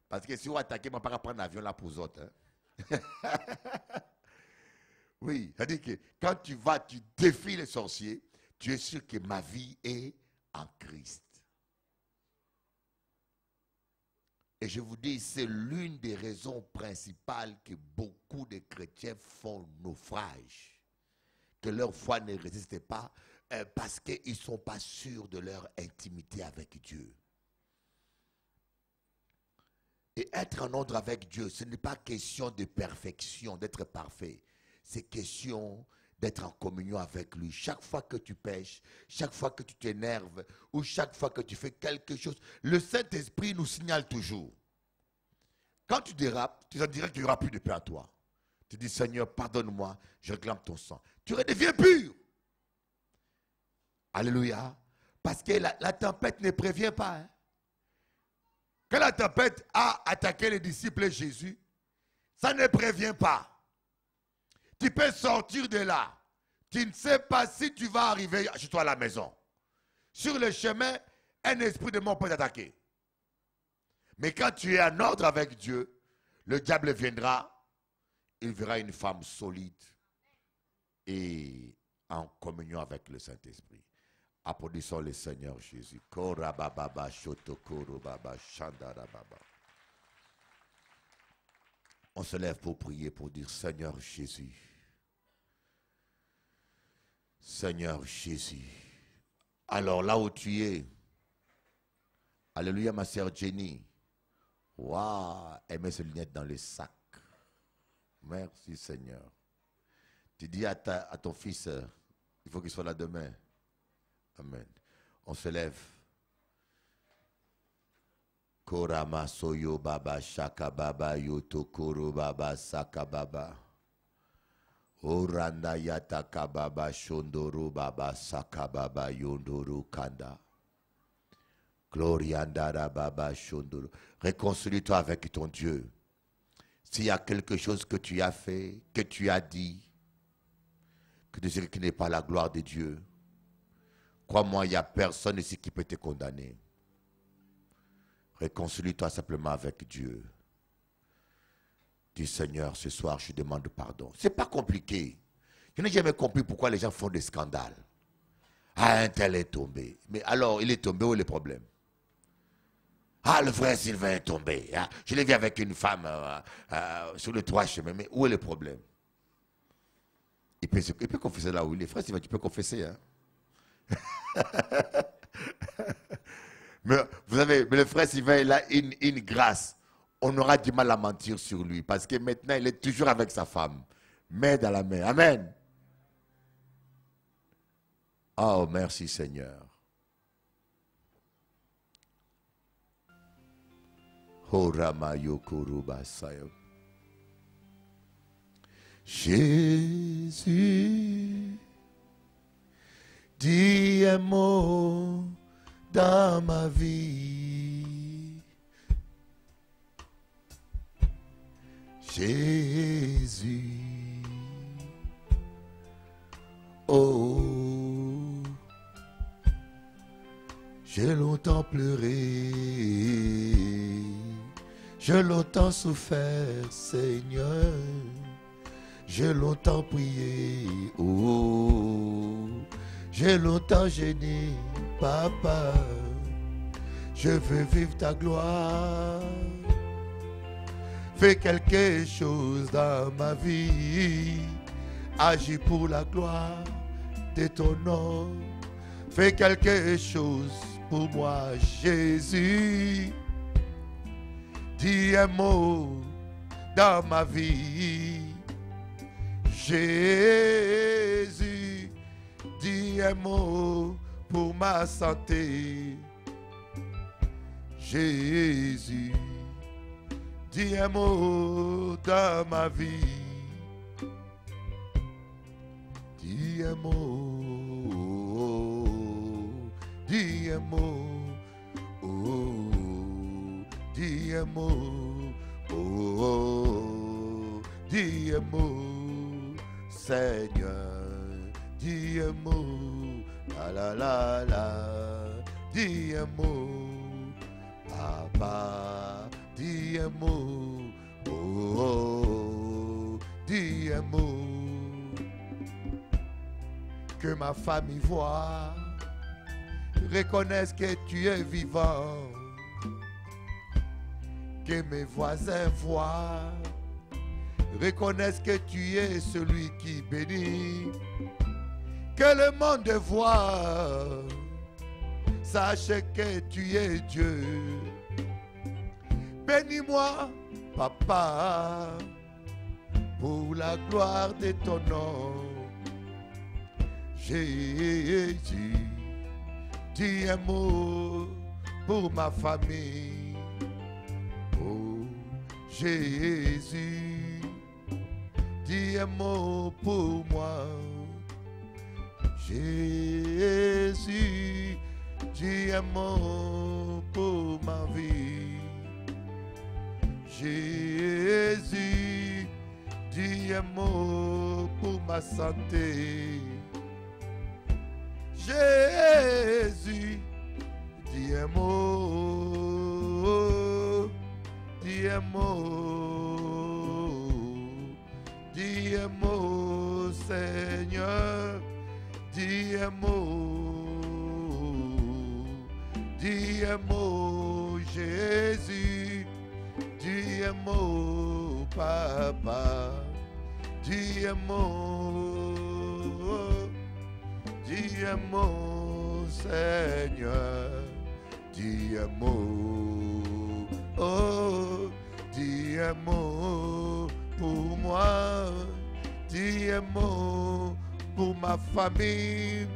Parce que si on attaque, on ne va pas prendre l'avion là pour les autres. Hein? Oui, c'est-à-dire que quand tu vas, tu défies les sorciers, tu es sûr que ma vie est en Christ. Et je vous dis, c'est l'une des raisons principales que beaucoup de chrétiens font naufrage. Que leur foi ne résiste pas parce qu'ils ne sont pas sûrs de leur intimité avec Dieu. Et être en ordre avec Dieu, ce n'est pas question de perfection, d'être parfait. C'est question d'être en communion avec lui. Chaque fois que tu pêches, chaque fois que tu t'énerves, ou chaque fois que tu fais quelque chose, le Saint-Esprit nous signale toujours. Quand tu dérapes, tu dirais qu'il n'y aura plus de paix à toi. Tu dis, Seigneur, pardonne-moi, je réclame ton sang. Tu redeviens pur. Alléluia. Parce que la tempête ne prévient pas. Hein. Quand la tempête a attaqué les disciples de Jésus, ça ne prévient pas. Tu peux sortir de là. Tu ne sais pas si tu vas arriver chez toi à la maison. Sur le chemin, un esprit de mort peut t'attaquer. Mais quand tu es en ordre avec Dieu, le diable viendra. il verra une femme solide et en communion avec le Saint-Esprit. Applaudissons le Seigneur Jésus. Korababa, shotokorobaba, shandarababa. On se lève pour prier, pour dire Seigneur Jésus. Seigneur Jésus. Alors là où tu es, alléluia ma sœur Jenny. Waouh, elle met ses lunettes dans le sac. Merci Seigneur. Tu dis à ton fils, il faut qu'il soit là demain. Amen. On se lève. Korama soyo baba shaka baba yotokoro baba saka baba. Oranda yataka baba shondoro baba saka baba yondoro kanda. Gloriandara baba shondoro. Réconcilie-toi avec ton Dieu. S'il y a quelque chose que tu as fait, que tu as dit, que tu sais qu'il n'est pas la gloire de Dieu, crois-moi, il n'y a personne ici qui peut te condamner. Réconcilie-toi simplement avec Dieu. Dis Seigneur, ce soir, je demande pardon. Ce n'est pas compliqué. Je n'ai jamais compris pourquoi les gens font des scandales. Ah, un tel est tombé. Mais alors, il est tombé, où est le problème? Ah, le frère Sylvain est tombé. Ah, je l'ai vu avec une femme sur les 3 chemins. Mais où est le problème? Il peut confesser là où il est. Frère Sylvain, tu peux confesser. Hein? mais le frère Sylvain, il a une grâce. On aura du mal à mentir sur lui. Parce que maintenant, il est toujours avec sa femme. Main dans la main. Amen. Oh, merci Seigneur. Oh, Ramayokuruba Sayam. Jésus, dis un mot dans ma vie. Jésus, oh, j'ai longtemps pleuré, j'ai longtemps souffert, Seigneur. J'ai longtemps prié, oh, j'ai longtemps gêné, Papa. Je veux vivre ta gloire. Fais quelque chose dans ma vie. Agis pour la gloire de ton nom. Fais quelque chose pour moi, Jésus. Dis un mot dans ma vie. Jésus, dis un mot pour ma santé. Jésus, dis un mot dans ma vie. Dis un mot, dis un mot, oh, dis un mot, oh, dis un mot. Seigneur, dis un mot, la la la la, dis un mot, Papa, dis un mot, oh, oh, dis un mot, que ma famille voit, reconnaisse que tu es vivant, que mes voisins voient, reconnaisse que tu es celui qui bénit, que le monde voit, sache que tu es Dieu. Bénis-moi, Papa, pour la gloire de ton nom. Jésus, dis un mot pour ma famille. Oh, Jésus, dis un mot pour moi. Jésus, dis un mot pour ma vie. Jésus, dis un mot pour ma santé. Jésus, dis un mot, dis un mot. Seigneur, dis un mot, Jésus, dis un mot, Papa, dis un mot, Seigneur, dis un mot, oh, dis un mot pour moi, dis un mot pour ma famille,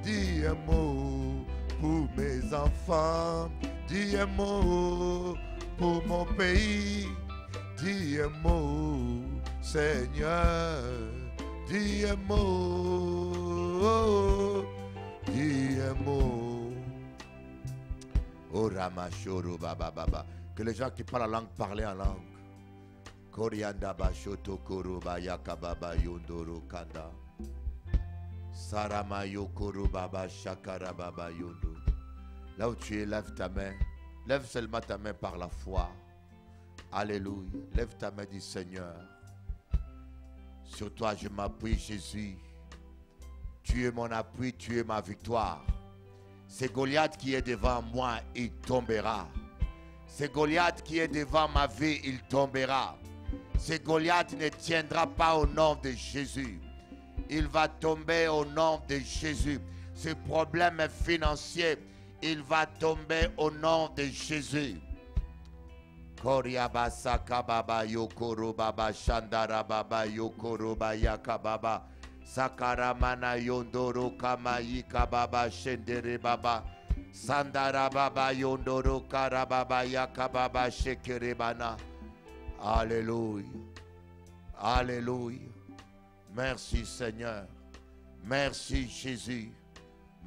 dis un mot pour mes enfants, dis un mot pour mon pays, dis un mot, Seigneur, dis un mot, dis un mot. Oh Ramachoro Baba Baba. Que les gens qui parlent en langue parlent en langue. Korianda Bashoto Koroba Yakababa Yondoro Kanda. Saramayo Korobaba Shakara Baba Yondo. Là où tu es, lève ta main. Lève seulement ta main par la foi. Alléluia. Lève ta main, dis Seigneur. Sur toi je m'appuie, Jésus. Tu es mon appui, tu es ma victoire. C'est Goliath qui est devant moi, il tombera. C'est Goliath qui est devant ma vie, il tombera. C'est Goliath ne tiendra pas au nom de Jésus. Il va tomber au nom de Jésus. Ce problème financier, il va tomber au nom de Jésus. Koriaba Sakababa Yokoro Baba Shandara Baba Yokoro Bayaka Baba Sakaramana Yondoro Kamayika Baba Shendere Baba Sandara Baba Yondoro Karababa Yaka Baba Shekerebana. Alléluia. Alléluia. Merci Seigneur. Merci Jésus.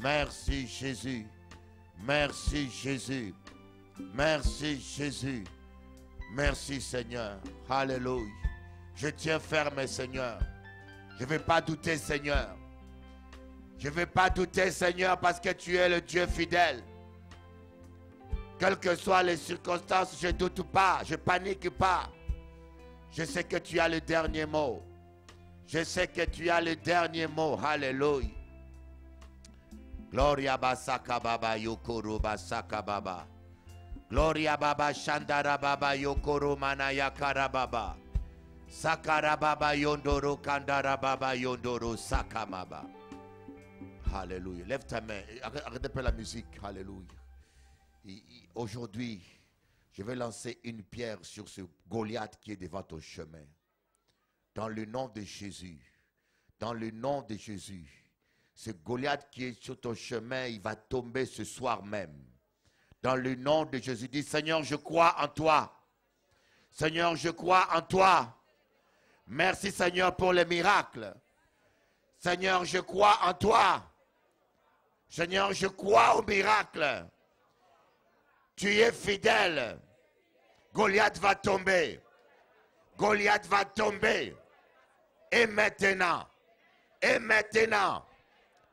Merci Jésus. Merci Jésus. Merci Jésus. Merci Seigneur. Alléluia. Je tiens ferme Seigneur. Je ne vais pas douter Seigneur. Je ne vais pas douter Seigneur parce que tu es le Dieu fidèle. Quelles que soient les circonstances, je ne doute pas. Je ne panique pas. Je sais que tu as le dernier mot. Je sais que tu as le dernier mot. Alléluia. Gloria basaka baba yokoro basaka baba. Gloria baba shandara baba yokoro manaya karababa. Sakara baba yondoro kandara baba yondoro sakamaba. Alléluia. Lève ta main. Arrête pas la musique. Alléluia. Aujourd'hui, je vais lancer une pierre sur ce Goliath qui est devant ton chemin. Dans le nom de Jésus. Dans le nom de Jésus. Ce Goliath qui est sur ton chemin, il va tomber ce soir même. Dans le nom de Jésus, dis Seigneur, je crois en toi. Seigneur, je crois en toi. Merci Seigneur pour les miracles. Seigneur, je crois en toi. Seigneur, je crois au miracle. Tu es fidèle. Goliath va tomber. Goliath va tomber. Et maintenant. Et maintenant.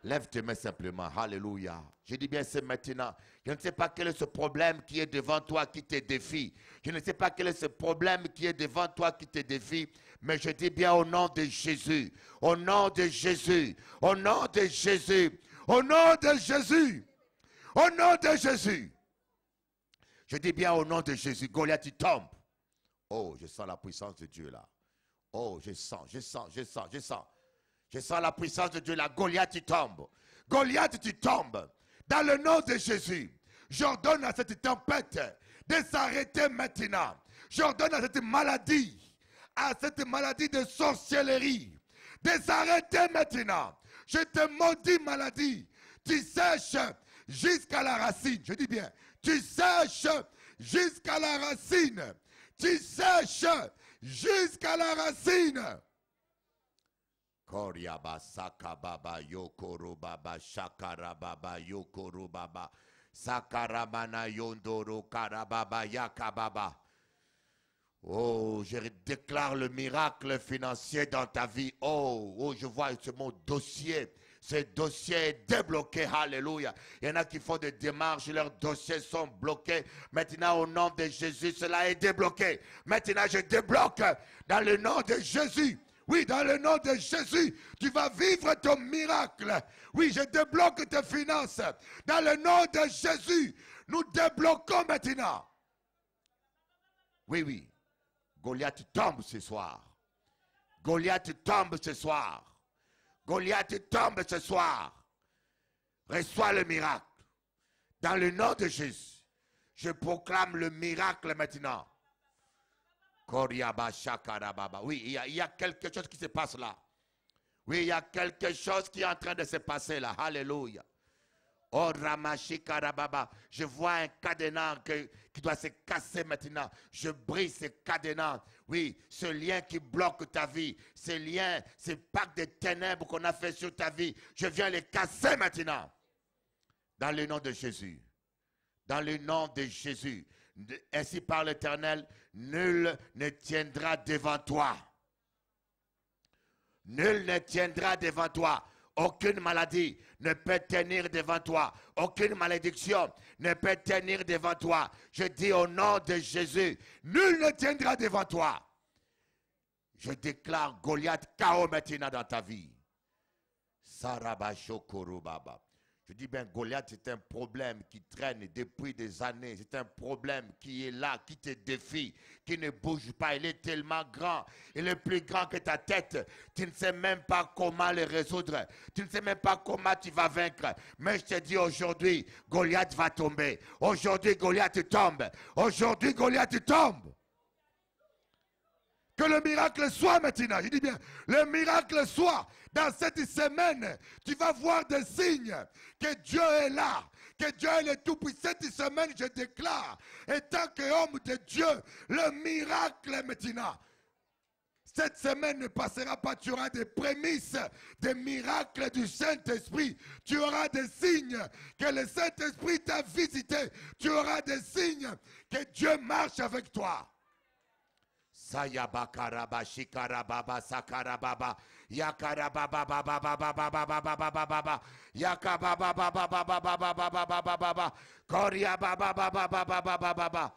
Lève tes mains simplement. Alléluia. Je dis bien c'est maintenant. Je ne sais pas quel est ce problème qui est devant toi qui te défie. Je ne sais pas quel est ce problème qui est devant toi qui te défie. Mais je dis bien au nom de Jésus. Au nom de Jésus. Au nom de Jésus. Au nom de Jésus. Au nom de Jésus. Je dis bien au nom de Jésus. Goliath il tombe. Oh, je sens la puissance de Dieu là. Oh, je sens. Je sens la puissance de Dieu là. Goliath il tombe. Goliath tu tombes. Dans le nom de Jésus, j'ordonne à cette tempête de s'arrêter maintenant. J'ordonne à cette maladie de sorcellerie, de s'arrêter maintenant. Je te maudis maladie. Tu sèches jusqu'à la racine. Je dis bien, tu sèches jusqu'à la racine. Tu sèches jusqu'à la racine. Koriaba sakababa yokoro baba shakara baba yokoro baba sakaramana yondoro karababa yakababa. Oh, je déclare le miracle financier dans ta vie. Oh, je vois ce mot dossier. Ce dossier est débloqué. Alléluia. Il y en a qui font des démarches, leurs dossiers sont bloqués. Maintenant, au nom de Jésus, cela est débloqué. Maintenant, je débloque dans le nom de Jésus. Oui, dans le nom de Jésus, tu vas vivre ton miracle. Oui, je débloque tes finances. Dans le nom de Jésus, nous débloquons maintenant. Oui, oui. Goliath tombe ce soir. Goliath tombe ce soir. Goliath tombe ce soir. Reçois le miracle. Dans le nom de Jésus, je proclame le miracle maintenant. Oui, il y a quelque chose qui se passe là. Oui, il y a quelque chose qui est en train de se passer là. Alléluia. Oh, Ramachikarababa. Je vois un cadenas qui doit se casser maintenant. Je brise ce cadenas. Oui, ce lien qui bloque ta vie. Ce lien, ce pacte de ténèbres qu'on a fait sur ta vie. Je viens les casser maintenant. Dans le nom de Jésus. Dans le nom de Jésus. Ainsi par l'Éternel, nul ne tiendra devant toi. Nul ne tiendra devant toi. Aucune maladie ne peut tenir devant toi. Aucune malédiction ne peut tenir devant toi. Je dis au nom de Jésus, nul ne tiendra devant toi. Je déclare Goliath KO maintenant dans ta vie. Sarabashokorobaba. Je dis bien, Goliath, c'est un problème qui traîne depuis des années. C'est un problème qui est là, qui te défie, qui ne bouge pas. Il est tellement grand. Il est plus grand que ta tête. Tu ne sais même pas comment le résoudre. Tu ne sais même pas comment tu vas vaincre. Mais je te dis aujourd'hui, Goliath va tomber. Aujourd'hui, Goliath tombe. Aujourd'hui, Goliath tombe. Que le miracle soit maintenant. Je dis bien, le miracle soit. Dans cette semaine, tu vas voir des signes que Dieu est là, que Dieu est le Tout-Puissant. Cette semaine, je déclare, étant qu'homme de Dieu, le miracle est maintenant. Cette semaine ne passera pas, tu auras des prémices, des miracles du Saint-Esprit. Tu auras des signes que le Saint-Esprit t'a visité. Tu auras des signes que Dieu marche avec toi. Sayabakaraba shikarababa sakarababa yakarababa baba baba baba baba baba yakababa baba baba baba baba baba koria baba baba baba baba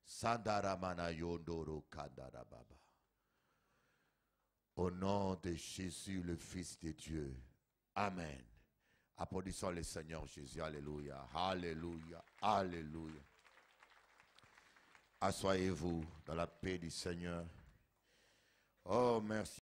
sandaramana yondoro kandarababa. Au nom de Jésus le Fils de Dieu. Amen. Applaudissons le Seigneur Jésus. Alléluia. Alléluia. Alléluia. Asseyez-vous dans la paix du Seigneur. Oh, merci.